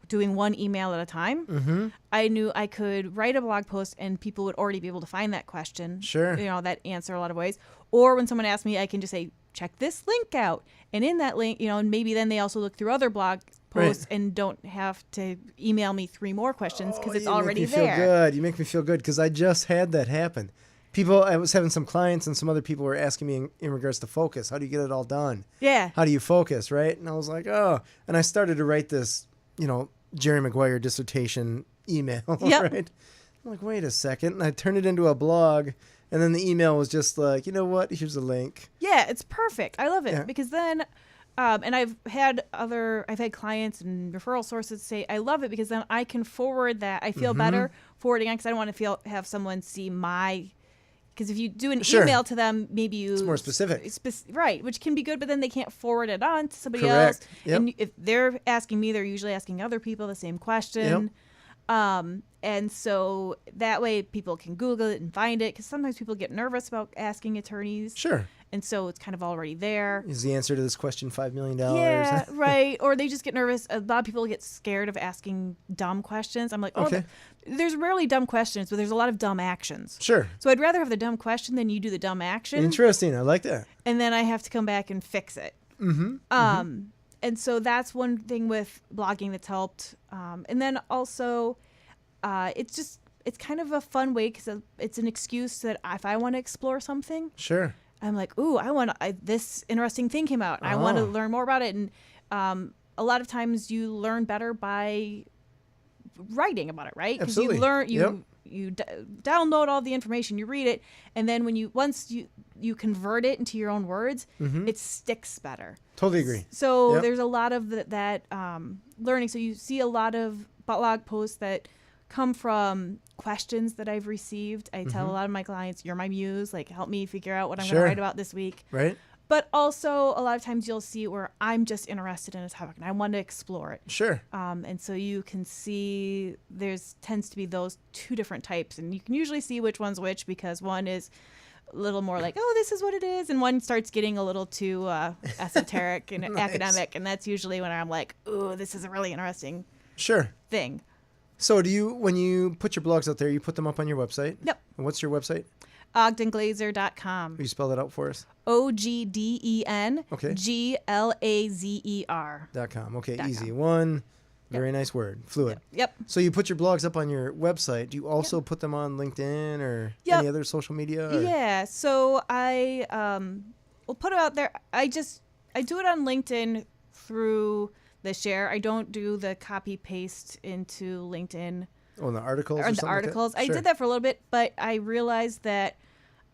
S2: doing one email at a time, I knew I could write a blog post and people would already be able to find that question.
S1: Sure.
S2: That answer a lot of ways. Or when someone asks me, I can just say, check this link out. And in that link, and maybe then they also look through other blog posts and don't have to email me 3 more questions because it's already there.
S1: You make me feel good. You make me feel good because I just had that happen. I was having some clients and some other people were asking me in regards to focus. How do you get it all done?
S2: Yeah.
S1: How do you focus, right? And I was like, oh. And I started to write this, Jerry Maguire dissertation email, right? I'm like, wait a second. And I turned it into a blog. And then the email was just like, you know what? Here's a link.
S2: Yeah, it's perfect. I love it because then, and I've had clients and referral sources say, I love it because then I can forward that. I feel better forwarding it because I don't want to have someone see because if you do an email to them, maybe it's
S1: more specific.
S2: Right, which can be good, but then they can't forward it on to somebody
S1: else. Yep.
S2: And if they're asking me, they're usually asking other people the same question. Yep. And so that way people can Google it and find it because sometimes people get nervous about asking attorneys.
S1: Sure.
S2: And so it's kind of already there.
S1: Is the answer to this question $5 million?
S2: Yeah, right. Or they just get nervous. A lot of people get scared of asking dumb questions. I'm like, there's rarely dumb questions, but there's a lot of dumb actions.
S1: Sure.
S2: So I'd rather have the dumb question than you do the dumb action.
S1: Interesting. I like that.
S2: And then I have to come back and fix it. And so that's one thing with blogging that's helped. And then also, it's kind of a fun way because it's an excuse that if I want to explore something.
S1: Sure.
S2: I'm like, ooh, this interesting thing came out. And I want to learn more about it. And a lot of times you learn better by writing about it, right? Because
S1: Absolutely.
S2: download all the information, you read it, and then once you convert it into your own words, it sticks better.
S1: Totally agree.
S2: So there's a lot of that learning. So you see a lot of blog posts that come from questions that I've received. I tell a lot of my clients, you're my muse, like help me figure out what I'm going to write about this week.
S1: Right.
S2: But also a lot of times you'll see where I'm just interested in a topic and I want to explore it.
S1: Sure.
S2: And so you can see tends to be those two different types, and you can usually see which one's which, because one is a little more like, oh, this is what it is, and one starts getting a little too esoteric and academic, and that's usually when I'm like, oh, this is a really interesting thing.
S1: So when you put your blogs out there, you put them up on your website?
S2: Yep.
S1: And what's your website?
S2: OgdenGlazer.com.
S1: Will you spell that out for us?
S2: OgdenGlazer.
S1: .com. Okay, easy. One very nice word. Fluid.
S2: Yep.
S1: So you put your blogs up on your website. Do you also put them on LinkedIn or any other social media? Or?
S2: Yeah. So I will put it out there. I do it on LinkedIn through the share. I don't do the copy paste into LinkedIn.
S1: Oh, the articles.
S2: Or the articles. Like I did that for a little bit, but I realized that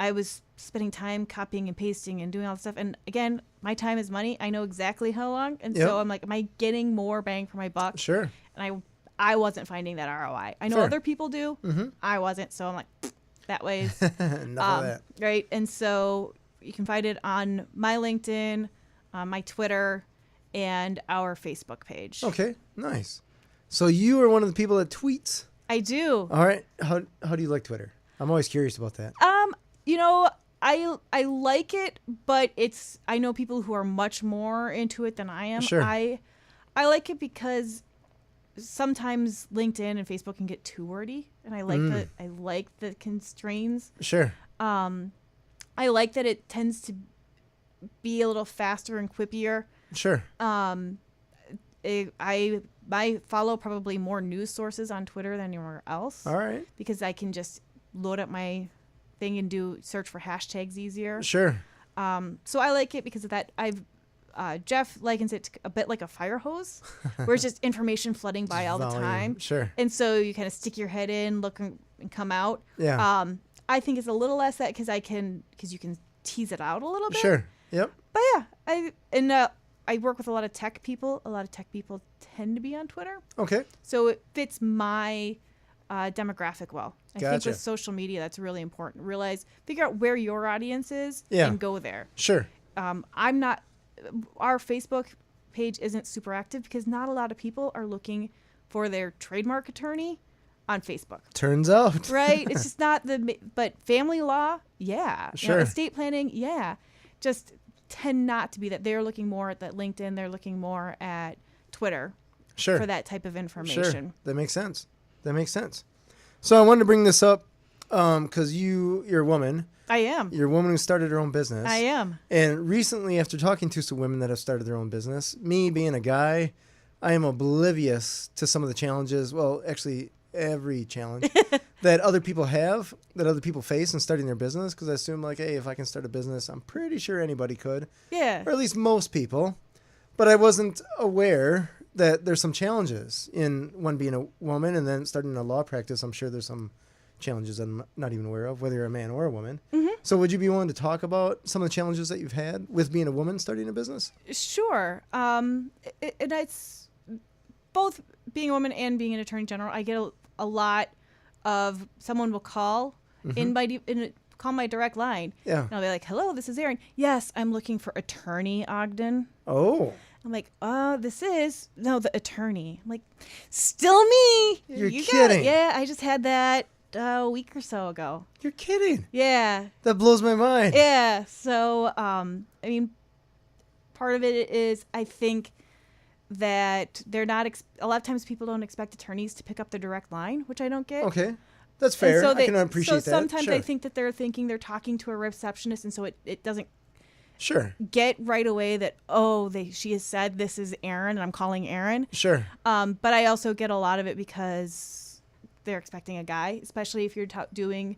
S2: I was spending time copying and pasting and doing all this stuff. And again, my time is money. I know exactly how long. And so I'm like, am I getting more bang for my buck?
S1: Sure.
S2: And I wasn't finding that ROI. I know other people do. I wasn't. So I'm like, that way.
S1: Enough of that.
S2: Right. And so you can find it on my LinkedIn, my Twitter, and our Facebook page.
S1: Okay. Nice. So you are one of the people that tweets.
S2: I do.
S1: All right. How do you like Twitter? I'm always curious about that.
S2: I like it, but I know people who are much more into it than I am.
S1: Sure.
S2: I like it because sometimes LinkedIn and Facebook can get too wordy, and I like the constraints.
S1: Sure.
S2: I like that it tends to be a little faster and quippier.
S1: Sure.
S2: I follow probably more news sources on Twitter than anywhere else.
S1: All right.
S2: Because I can just load up my thing and search for hashtags easier.
S1: Sure.
S2: So I like it because of that. Jeff likens it to a bit like a fire hose, where it's just information flooding by all the time.
S1: Sure.
S2: And so you kind of stick your head in, look and come out.
S1: Yeah.
S2: I think it's a little less that because you can tease it out a little bit.
S1: Sure. Yep.
S2: But yeah, I work with a lot of tech people. A lot of tech people tend to be on Twitter.
S1: Okay.
S2: So it fits my demographic well. I
S1: Gotcha.
S2: think with social media, that's really important. Figure out where your audience is and go there.
S1: Sure.
S2: Our Facebook page isn't super active because not a lot of people are looking for their trademark attorney on Facebook.
S1: Turns out.
S2: Right? It's just not but family law, yeah.
S1: Sure.
S2: Estate planning, yeah. Just tend not to be that. They're looking more at that LinkedIn. They're looking more at Twitter.
S1: Sure.
S2: For that type of information.
S1: Sure. That makes sense. So I wanted to bring this up because you're a woman.
S2: I am.
S1: You're a woman who started her own business.
S2: I am.
S1: And recently, after talking to some women that have started their own business, me being a guy, I am oblivious to some of the challenges. Well, actually, every challenge that other people face in starting their business. Because I assume, like, hey, if I can start a business, I'm pretty sure anybody could.
S2: Yeah.
S1: Or at least most people. But I wasn't aware that there's some challenges in one being a woman and then starting a law practice. I'm sure there's some challenges I'm not even aware of, whether you're a man or a woman. Mm-hmm. So would you be willing to talk about some of the challenges that you've had with being a woman starting a business?
S2: Sure. And it's both being a woman and being an attorney general. I get a lot of someone will call call my direct line.
S1: Yeah.
S2: And I'll be like, hello, this is Erin. Yes, I'm looking for attorney Ogden.
S1: Oh.
S2: I'm like, the attorney. I'm like, still me.
S1: You're kidding.
S2: Yeah, I just had that a week or so ago.
S1: You're kidding.
S2: Yeah.
S1: That blows my mind.
S2: Yeah. So, part of it is I think that they're not, a lot of times people don't expect attorneys to pick up the direct line, which I don't get.
S1: Okay. That's fair. So I can appreciate that.
S2: So sometimes
S1: sure.
S2: I think that they're thinking they're talking to a receptionist, and so it doesn't
S1: get
S2: right away that, she has said this is Erin and I'm calling Erin.
S1: Sure.
S2: But I also get a lot of it because they're expecting a guy, especially if you're doing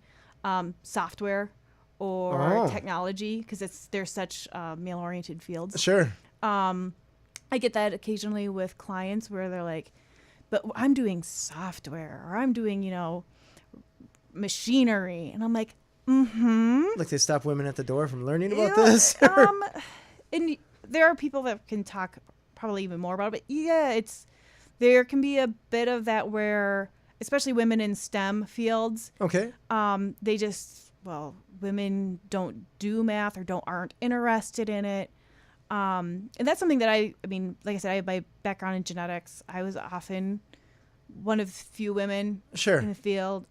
S2: software or technology, because they're such male-oriented fields.
S1: Sure.
S2: I get that occasionally with clients where they're like, but I'm doing software, or I'm doing, machinery. And I'm like, mm-hmm.
S1: Like they stop women at the door from learning about this?
S2: And there are people that can talk probably even more about it. But yeah, there can be a bit of that where, especially women in STEM fields.
S1: Okay.
S2: Women don't do math or aren't interested in it. And that's something that I mean, like I said, I have my background in genetics. I was often one of the few women in the field.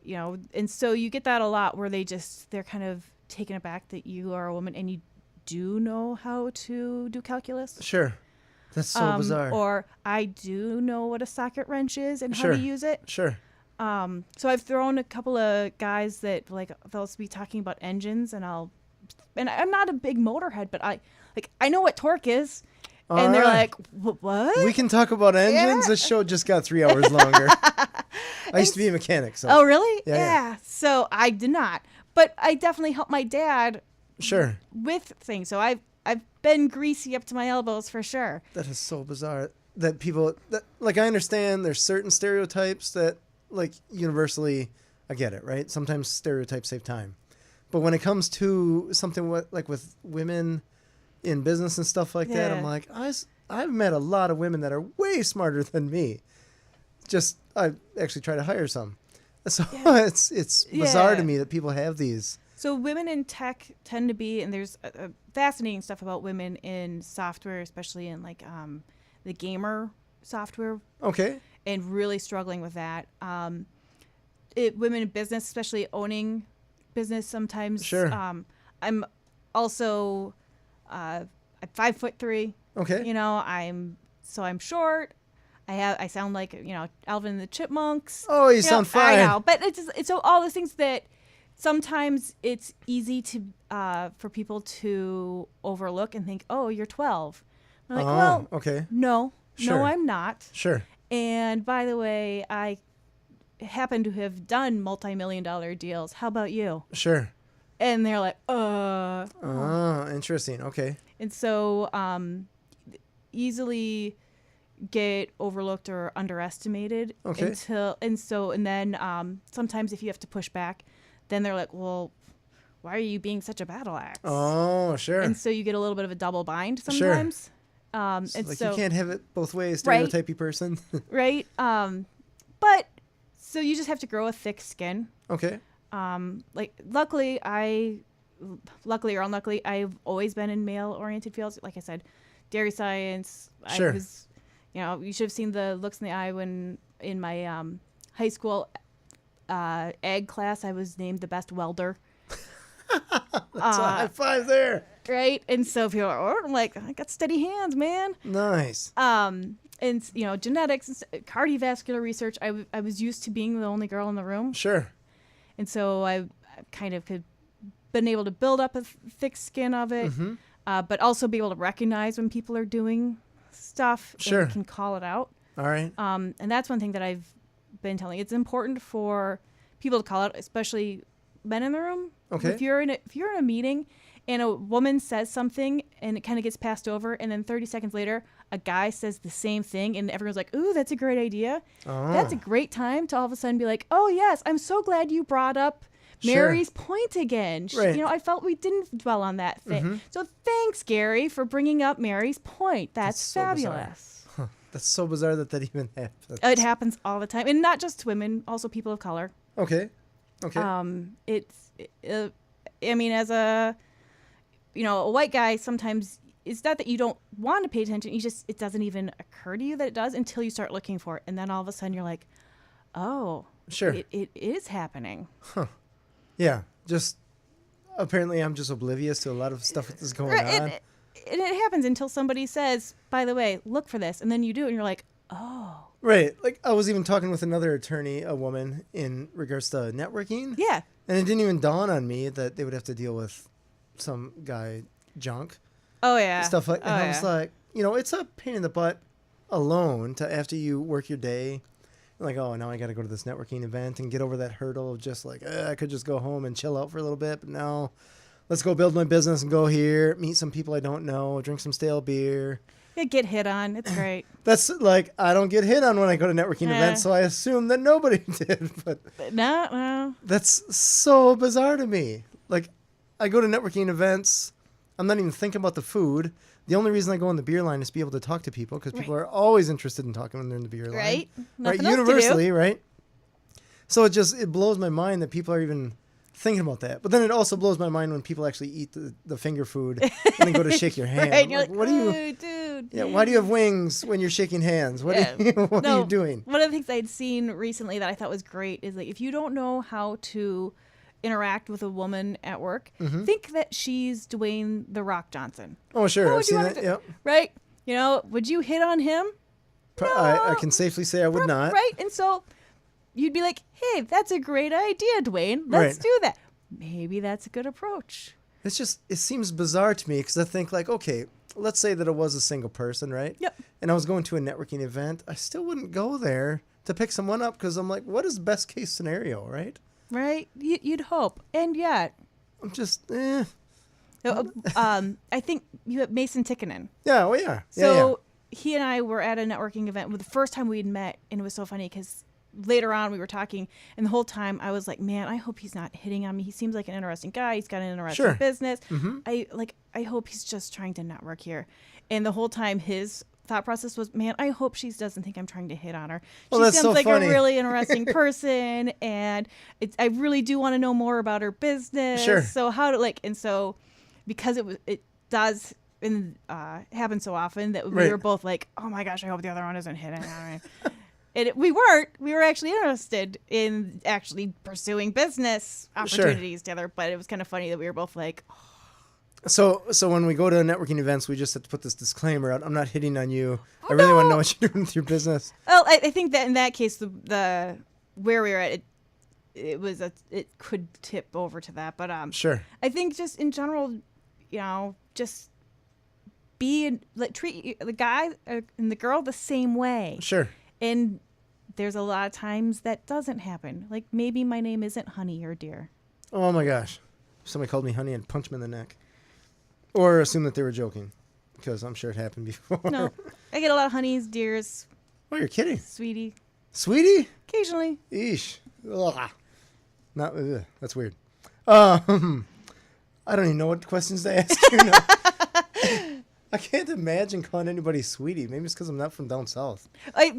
S2: You know, and so you get that a lot where they're kind of taken aback that you are a woman and you do know how to do calculus.
S1: Sure. That's so bizarre.
S2: Or I do know what a socket wrench is and how to use it.
S1: Sure.
S2: So I've thrown a couple of guys that they'll be talking about engines and I'm not a big motorhead, but I know what torque is. And they're like, what?
S1: We can talk about engines. Yeah. This show just got 3 hours longer. I used to be a mechanic. So.
S2: Oh, really? Yeah. So I did not. But I definitely helped my dad with things. So I've been greasy up to my elbows for sure.
S1: That is so bizarre. That people, I understand there's certain stereotypes that, universally, I get it, right? Sometimes stereotypes save time. But when it comes to something with women in business and stuff like that, I'm like, I've met a lot of women that are way smarter than me. I actually try to hire some. So it's bizarre to me that people have these.
S2: So women in tech tend to be, and there's fascinating stuff about women in software, especially in the gamer software.
S1: Okay.
S2: And really struggling with that. Women in business, especially owning business sometimes.
S1: Sure.
S2: I'm also I'm 5'3".
S1: Okay.
S2: You know, I'm short. I sound like, Alvin and the Chipmunks.
S1: Oh, you sound fine.
S2: I know, but it's all the things that sometimes it's easy to for people to overlook and think, oh, you're 12. I'm like, well,
S1: okay.
S2: No, I'm not.
S1: Sure.
S2: And by the way, I happen to have done multi-million-dollar deals. How about you?
S1: Sure.
S2: And they're like,
S1: Oh, interesting. Okay.
S2: And so easily get overlooked or underestimated.
S1: Okay.
S2: And then sometimes if you have to push back, then they're like, well, why are you being such a battle axe?
S1: Oh, sure.
S2: And so you get a little bit of a double bind sometimes.
S1: Sure. You can't have it both ways, stereotypy person.
S2: Right. But so you just have to grow a thick skin.
S1: Okay.
S2: Luckily or unluckily, I've always been in male-oriented fields. Like I said, dairy science.
S1: Sure.
S2: I was, you should have seen the looks in the eye when in my high school ag class, I was named the best welder.
S1: That's a high five there.
S2: Right. And so people are, I'm like, I got steady hands, man.
S1: Nice.
S2: And genetics, cardiovascular research. I was used to being the only girl in the room.
S1: Sure. And
S2: so I kind of been able to build up a thick skin of it, but also be able to recognize when people are doing stuff and can call it out.
S1: All right.
S2: And that's one thing that I've been telling. It's important for people to call out, especially men in the room.
S1: Okay.
S2: If you're in a meeting and a woman says something and it kind of gets passed over, and then 30 seconds later a guy says the same thing and everyone's like, ooh, that's a great idea. That's a great time to all of a sudden be like, oh yes, I'm so glad you brought up Mary's point again.
S1: Right.
S2: I felt we didn't dwell on that thing. So thanks, Gary, for bringing up Mary's point. That's
S1: so
S2: fabulous.
S1: Huh. That's so bizarre that even happens.
S2: It happens all the time, and not just to women, also people of color.
S1: Okay.
S2: As a white guy, sometimes it's not that you don't want to pay attention. It doesn't even occur to you that it does until you start looking for it, and then all of a sudden you're like, oh,
S1: sure,
S2: it is happening.
S1: Huh. Yeah. Just apparently, I'm just oblivious to a lot of stuff that's going on.
S2: And it happens until somebody says, by the way, look for this, and then you do it, and you're like, oh.
S1: Right. Like I was even talking with another attorney, a woman, in regards to networking.
S2: Yeah.
S1: And it didn't even dawn on me that they would have to deal with some guy junk.
S2: Oh, yeah.
S1: Stuff like that. And I was like, it's a pain in the butt alone to after you work your day. Like, oh, now I got to go to this networking event and get over that hurdle of just like, I could just go home and chill out for a little bit. But no, let's go build my business and go here, meet some people I don't know, drink some stale beer.
S2: Yeah, get hit on. It's great.
S1: That's like, I don't get hit on when I go to networking events, so I assume that nobody did. But
S2: no.
S1: That's so bizarre to me. Like, I go to networking events, I'm not even thinking about the food. The only reason I go on the beer line is to be able to talk to people, because people are always interested in talking when they're in the beer line.
S2: Right?
S1: Right, universally, right? So it blows my mind that people are even thinking about that. But then it also blows my mind when people actually eat the finger food and then go to shake your hand.
S2: Right? You're like,
S1: what do you,
S2: dude.
S1: Yeah, why do you have wings when you're shaking hands? What are you doing?
S2: One of the things I'd seen recently that I thought was great is like, if you don't know how to interact with a woman at work, think that she's Dwayne "The Rock" Johnson.
S1: Oh, sure. I've seen that. Yep.
S2: Right? You know, would you hit on him?
S1: No. I can safely say I would not.
S2: Right? And so you'd be like, hey, that's a great idea, Dwayne. Let's do that. Maybe that's a good approach.
S1: It seems bizarre to me, because I think, like, okay, let's say that it was a single person, right?
S2: Yep.
S1: And I was going to a networking event. I still wouldn't go there to pick someone up, because I'm like, what is best case scenario, right?
S2: Right? You'd hope. And yet,
S1: I'm just,
S2: I think you have Mason Tikkanen.
S1: Yeah, well, yeah.
S2: So he and I were at a networking event the first time we'd met, and it was so funny because later on we were talking, and the whole time I was like, man, I hope he's not hitting on me. He seems like an interesting guy. He's got an interesting business. I hope he's just trying to network here. And the whole time his thought process was, man, I hope she doesn't think I'm trying to hit on her. She seems like a really interesting person, and I really do want to know more about her business.
S1: Sure.
S2: So so because it does happen so often that we were both like, oh my gosh, I hope the other one isn't hitting on me. And we weren't. We were actually interested in actually pursuing business opportunities together, but it was kind of funny that we were both like, oh.
S1: So when we go to networking events, we just have to put this disclaimer out. I'm not hitting on you. I really want to know what you're doing with your business.
S2: Well, I think that in that case, the where we were at, it could tip over to that. But
S1: sure.
S2: I think just in general, just treat the guy and the girl the same way.
S1: Sure.
S2: And there's a lot of times that doesn't happen. Like, maybe my name isn't Honey or Dear.
S1: Oh my gosh. Somebody called me Honey and punched me in the neck. Or assume that they were joking, because I'm sure it happened before.
S2: No. I get a lot of Honeys, Dears.
S1: Oh, you're kidding.
S2: Sweetie.
S1: Sweetie?
S2: Occasionally.
S1: Eesh. Ugh. That's weird. I don't even know what questions to ask you now. I can't imagine calling anybody sweetie. Maybe it's because I'm not from down south.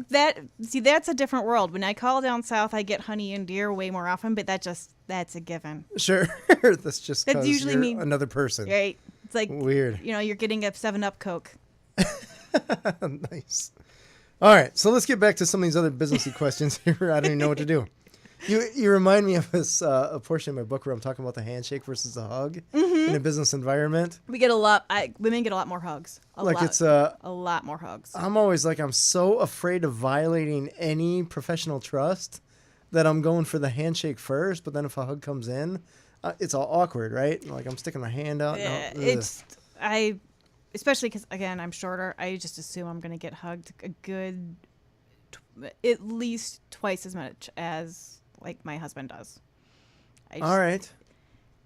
S2: That's a different world. When I call down south, I get Honey and Dear way more often, but that's a given.
S1: Sure. That's just because you're another person.
S2: Right. It's like,
S1: weird.
S2: You're getting a 7-Up Coke.
S1: Nice. All right. So let's get back to some of these other businessy questions here. I don't even know what to do. You remind me of this a portion of my book where I'm talking about the handshake versus the hug in a business environment.
S2: We get a lot. Women get a lot more hugs. A lot more hugs.
S1: I'm always like, I'm so afraid of violating any professional trust that I'm going for the handshake first. But then if a hug comes in, it's all awkward, right? Like, I'm sticking my hand out.
S2: Especially because, again, I'm shorter. I just assume I'm going to get hugged a good, at least twice as much as like my husband does.
S1: All right.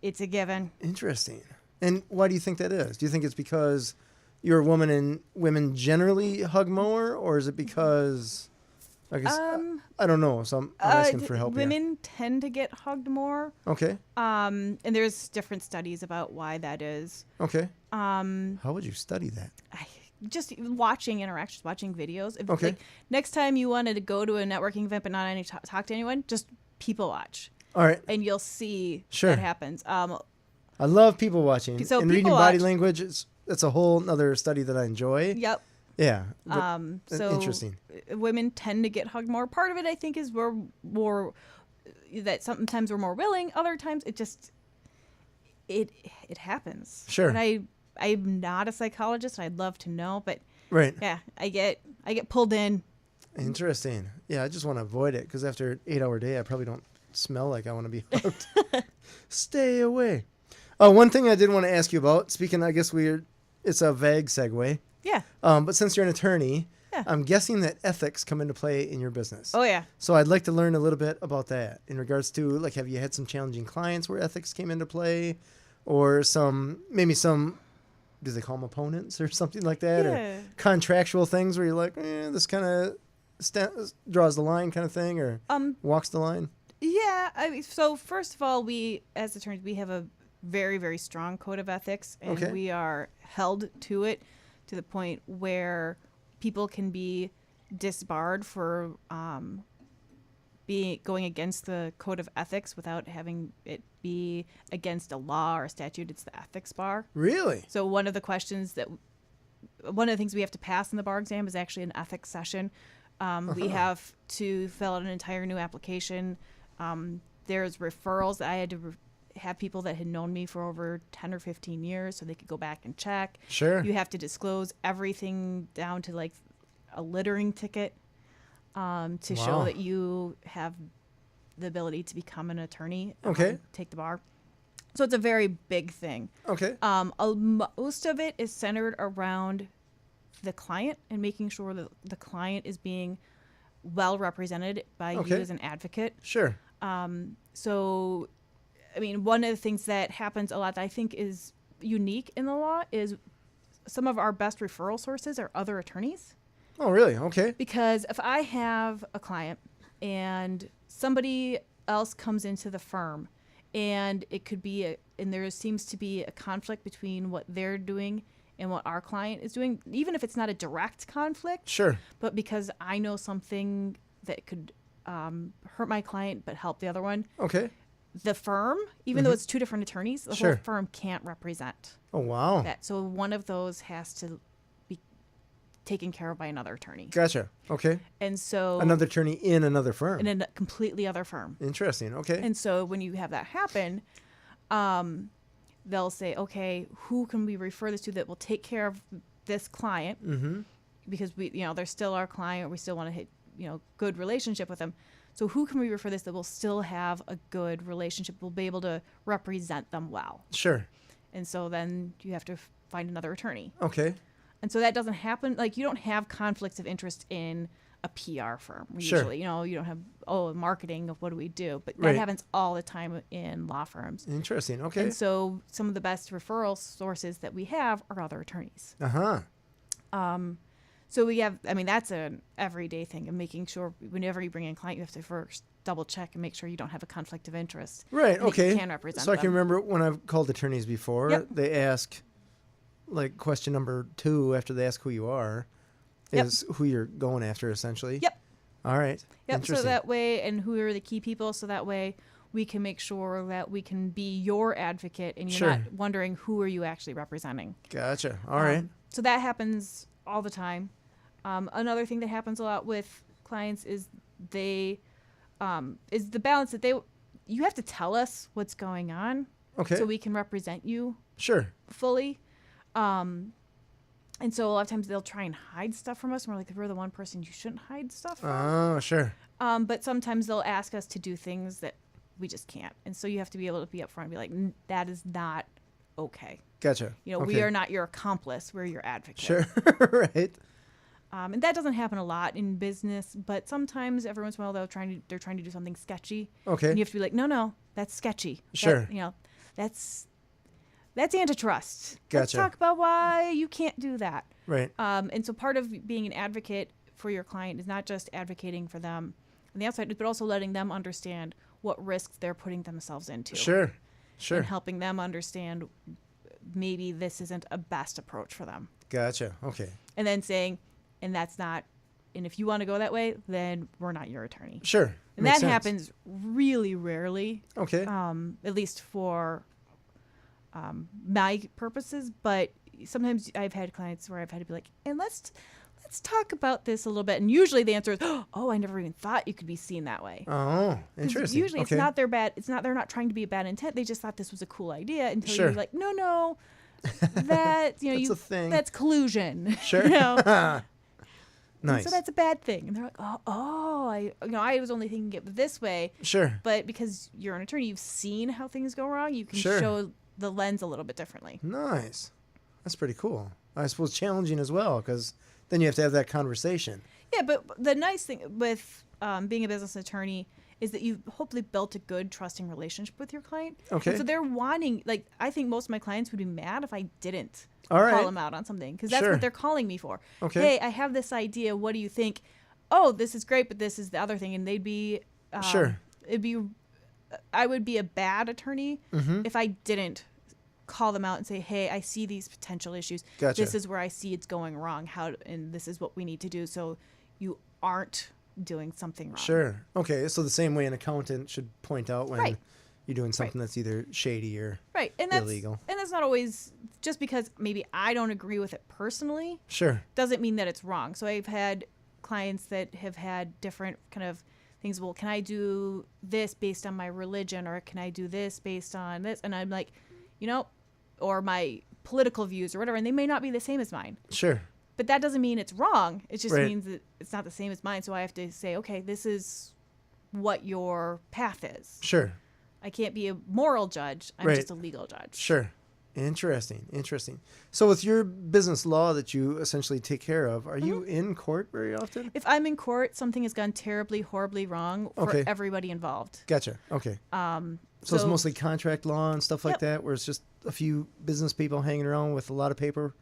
S2: It's a given.
S1: Interesting. And why do you think that is? Do you think it's because you're a woman and women generally hug more, or is it because, I guess, I don't know. So I'm asking for help.
S2: Women tend to get hugged more.
S1: Okay.
S2: And there's different studies about why that is.
S1: Okay. How would you study that?
S2: Just watching interactions, watching videos.
S1: Okay.
S2: Like, next time you wanted to go to a networking event but not talk to anyone, just people watch.
S1: All right.
S2: And you'll see
S1: that
S2: happens.
S1: I love people watching.
S2: So
S1: and reading body language, it's a whole other study that I enjoy.
S2: Yep.
S1: Yeah.
S2: So
S1: interesting.
S2: Women tend to get hugged more. Part of it, I think, is we're more that sometimes we're more willing. Other times, it happens.
S1: Sure.
S2: And I'm not a psychologist. I'd love to know, but
S1: right.
S2: Yeah, I get pulled in.
S1: Interesting. Yeah, I just want to avoid it because after an 8-hour day, I probably don't smell like I want to be hugged. Stay away. One thing I did want to ask you about. Speaking, I guess it's a vague segue.
S2: Yeah.
S1: But since you're an attorney, I'm guessing that ethics come into play in your business.
S2: Oh yeah.
S1: So I'd like to learn a little bit about that in regards to, like, have you had some challenging clients where ethics came into play, or maybe some do they call them opponents or something like that?
S2: Yeah.
S1: Or contractual things where you're like, this kind of draws the line kind of thing, or walks the line?
S2: Yeah. So first of all, we, as attorneys, we have a very, very strong code of ethics, and we are held to it to the point where people can be disbarred for going against the code of ethics without having it be against a law or a statute. It's the ethics bar.
S1: Really?
S2: So one of the things we have to pass in the bar exam is actually an ethics session. We have to fill out an entire new application. There's referrals that I had to have people that had known me for over 10 or 15 years so they could go back and check.
S1: Sure.
S2: You have to disclose everything down to like a littering ticket to show that you have the ability to become an attorney. Take the bar. So it's a very big thing.
S1: Okay.
S2: Most of it is centered around the client and making sure that the client is being well represented by you as an advocate.
S1: Sure.
S2: So, I mean, one of the things that happens a lot that I think is unique in the law is some of our best referral sources are other attorneys.
S1: Oh, really? Okay.
S2: Because if I have a client and somebody else comes into the firm and it could be and there seems to be a conflict between what they're doing and what our client is doing, even if it's not a direct conflict.
S1: Sure.
S2: But because I know something that could hurt my client but help the other one.
S1: Okay.
S2: The firm, even though it's two different attorneys, the whole firm can't represent.
S1: Oh, wow.
S2: That. So one of those has to be taken care of by another attorney.
S1: Gotcha. Okay.
S2: And so
S1: another attorney in another firm.
S2: In a completely other firm.
S1: Interesting. Okay.
S2: And so when you have that happen, they'll say, okay, who can we refer this to that will take care of this client? Mm-hmm. Because they're still our client. We still want to hit, good relationship with them. So who can we refer this that will still have a good relationship? We'll be able to represent them well.
S1: Sure.
S2: And so then you have to find another attorney.
S1: Okay.
S2: And so that doesn't happen. Like, you don't have conflicts of interest in a PR firm. Usually, you don't have, marketing of what do we do? But that happens all the time in law firms.
S1: Interesting. Okay.
S2: And so some of the best referral sources that we have are other attorneys.
S1: Uh-huh.
S2: So we have, that's an everyday thing of making sure whenever you bring in a client, you have to first double check and make sure you don't have a conflict of interest.
S1: Right. Okay.
S2: You can represent
S1: so I
S2: them.
S1: can remember when I've called attorneys before, they ask, like, question number 2 after they ask who you are is who you're going after, essentially.
S2: Yep.
S1: All right.
S2: Yep. So that way, and who are the key people, so that way we can make sure that we can be your advocate and you're not wondering who are you actually representing.
S1: Gotcha. All right.
S2: So that happens all the time. Another thing that happens a lot with clients is is the balance that you have to tell us what's going on, so we can represent you fully. And so a lot of times they'll try and hide stuff from us, and we're like, we're the one person you shouldn't hide stuff from.
S1: Oh, sure.
S2: But sometimes they'll ask us to do things that we just can't, and so you have to be able to be upfront and be like, that is not okay.
S1: Gotcha.
S2: We are not your accomplice; we're your advocate.
S1: Sure. Right.
S2: And that doesn't happen a lot in business, but sometimes every once in a while they're trying to do something sketchy. Okay. And you have to be like, no, that's sketchy.
S1: Sure.
S2: That's antitrust.
S1: Gotcha.
S2: Let's talk about why you can't do that.
S1: Right.
S2: And so part of being an advocate for your client is not just advocating for them on the outside, but also letting them understand what risks they're putting themselves into.
S1: Sure.
S2: And helping them understand maybe this isn't a best approach for them.
S1: Gotcha. Okay.
S2: And then saying, and if you want to go that way, then we're not your attorney.
S1: Sure.
S2: And that happens really rarely.
S1: Okay.
S2: At least for my purposes, but sometimes I've had clients where I've had to be like, and let's talk about this a little bit. And usually the answer is, I never even thought you could be seen that way.
S1: Oh, interesting.
S2: Usually it's not their bad. They're not trying to be a bad intent. They just thought this was a cool idea until you're like, no, that,
S1: that's a thing.
S2: That's collusion.
S1: Sure. Nice.
S2: So that's a bad thing. And they're like, I was only thinking it this way.
S1: Sure.
S2: But because you're an attorney, you've seen how things go wrong. You can show the lens a little bit differently.
S1: Nice. That's pretty cool. I suppose challenging as well, because then you have to have that conversation.
S2: Yeah, but the nice thing with being a business attorney is that you've hopefully built a good, trusting relationship with your client.
S1: Okay.
S2: And so they're wanting, like, I think most of my clients would be mad if I didn't
S1: All right.
S2: call them out on something, because that's
S1: Sure.
S2: what they're calling me for.
S1: Okay.
S2: Hey, I have this idea. What do you think? Oh, this is great, but this is the other thing. And they'd be,
S1: Sure.
S2: I would be a bad attorney
S1: Mm-hmm.
S2: if I didn't call them out and say, hey, I see these potential issues.
S1: Gotcha.
S2: This is where I see it's going wrong. And this is what we need to do so you aren't doing something wrong.
S1: Sure. Okay. So the same way an accountant should point out when
S2: Right.
S1: you're doing something that's either shady or
S2: Right. And that's
S1: illegal.
S2: And that's not always just because maybe I don't agree with it personally.
S1: Sure.
S2: Doesn't mean that it's wrong. So I've had clients that have had different kind of things. Well, can I do this based on my religion, or can I do this based on this? And I'm like, or my political views or whatever, and they may not be the same as mine.
S1: Sure.
S2: But that doesn't mean it's wrong. It just
S1: Right.
S2: means that it's not the same as mine. So I have to say, okay, this is what your path is.
S1: Sure.
S2: I can't be a moral judge. I'm
S1: Right.
S2: just a legal judge.
S1: Sure. Interesting. So with your business law that you essentially take care of, are you in court very often?
S2: If I'm in court, something has gone terribly, horribly wrong for
S1: Okay.
S2: everybody involved.
S1: Gotcha. Okay. So it's mostly contract law and stuff like
S2: Yep.
S1: that, where it's just a few business people hanging around with a lot of paper.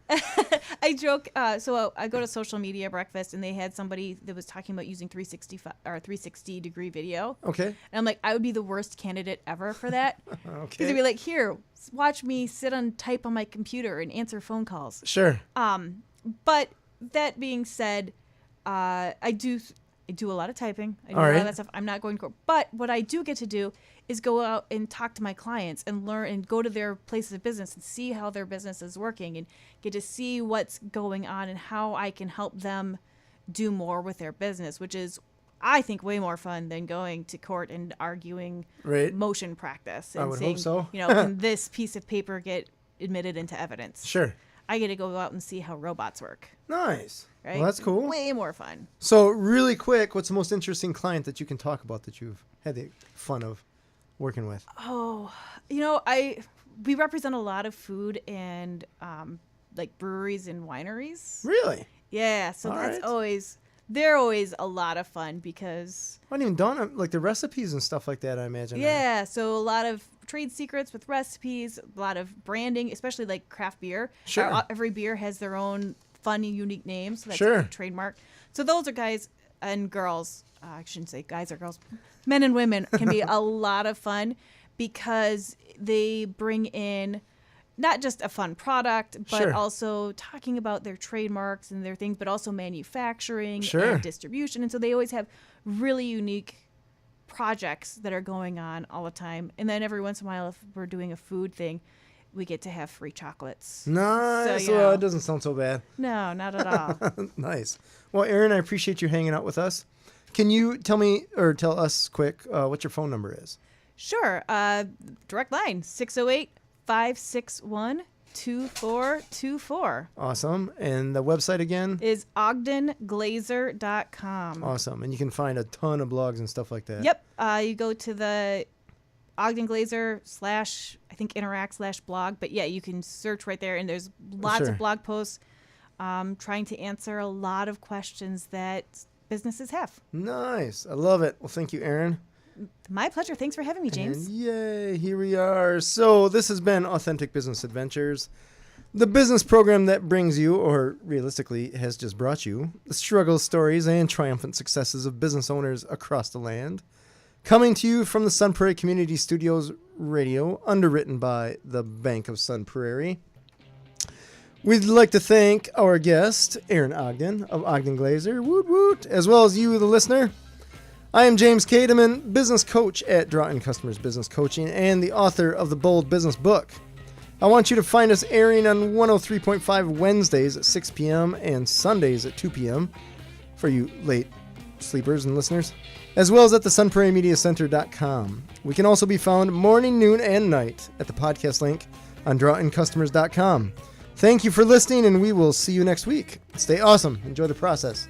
S2: I joke. So I go to social media breakfast, and they had somebody that was talking about using 360 degree video.
S1: Okay.
S2: And I'm like, I would be the worst candidate ever for that. Because
S1: Okay.
S2: they'd be like, here, watch me type on my computer and answer phone calls.
S1: Sure.
S2: But that being said, I do a lot of typing. I do
S1: All
S2: a lot
S1: right.
S2: of that stuff. I'm not going to court. But what I do get to do is go out and talk to my clients and learn and go to their places of business and see how their business is working and get to see what's going on and how I can help them do more with their business, which is, I think, way more fun than going to court and arguing
S1: Right.
S2: motion practice and
S1: I would
S2: saying,
S1: hope so.
S2: Can this piece of paper get admitted into evidence?
S1: Sure.
S2: I get to go out and see how robots work.
S1: Nice.
S2: Right?
S1: Well, that's cool.
S2: Way more fun.
S1: So really quick, what's the most interesting client that you can talk about that you've had the fun of working with?
S2: Oh, we represent a lot of food and like breweries and wineries.
S1: Really?
S2: Yeah, so
S1: All
S2: that's
S1: right.
S2: they're always a lot of fun because
S1: I didn't even dawn on like the recipes and stuff like that, I imagine.
S2: yeah, so a lot of trade secrets with recipes, a lot of branding, especially like craft beer.
S1: Sure.
S2: Every beer has their own fun, unique name, so that's
S1: Sure.
S2: a trademark. So those are guys and girls. I shouldn't say guys or girls. Men and women can be a lot of fun because they bring in not just a fun product, but
S1: Sure.
S2: also talking about their trademarks and their things, but also manufacturing
S1: Sure.
S2: and distribution. And so they always have really unique projects that are going on all the time. And then every once in a while, if we're doing a food thing, we get to have free chocolates.
S1: Nice.
S2: So,
S1: Well, it doesn't sound so bad.
S2: No, not at all.
S1: Nice. Well, Erin, I appreciate you hanging out with us. Can you tell me or tell us quick what your phone number is?
S2: Sure. Direct line, 608-561-2424.
S1: Awesome. And the website again?
S2: Is OgdenGlazer.com.
S1: Awesome. And you can find a ton of blogs and stuff like that.
S2: Yep. You go to the OgdenGlazer / I think Interact / blog. But yeah, you can search right there. And there's lots
S1: Sure.
S2: of blog posts trying to answer a lot of questions that businesses have.
S1: Nice. I love it. Well, thank you, Erin.
S2: My pleasure. Thanks for having me, James.
S1: And yay, here we are. So this has been Authentic Business Adventures, the business program that brings you, or realistically has just brought you, the struggles, stories, and triumphant successes of business owners across the land. Coming to you from the Sun Prairie Community Studios Radio, underwritten by the Bank of Sun Prairie. We'd like to thank our guest, Erin Ogden of OgdenGlazer, woot woot, as well as you, the listener. I am James Kademan, business coach at Draw In Customers Business Coaching and the author of the Bold Business Book. I want you to find us airing on 103.5 Wednesdays at 6 p.m. and Sundays at 2 p.m. for you late sleepers and listeners, as well as at the sunprairiemediacenter.com. We can also be found morning, noon, and night at the podcast link on drawincustomers.com. Thank you for listening, and we will see you next week. Stay awesome. Enjoy the process.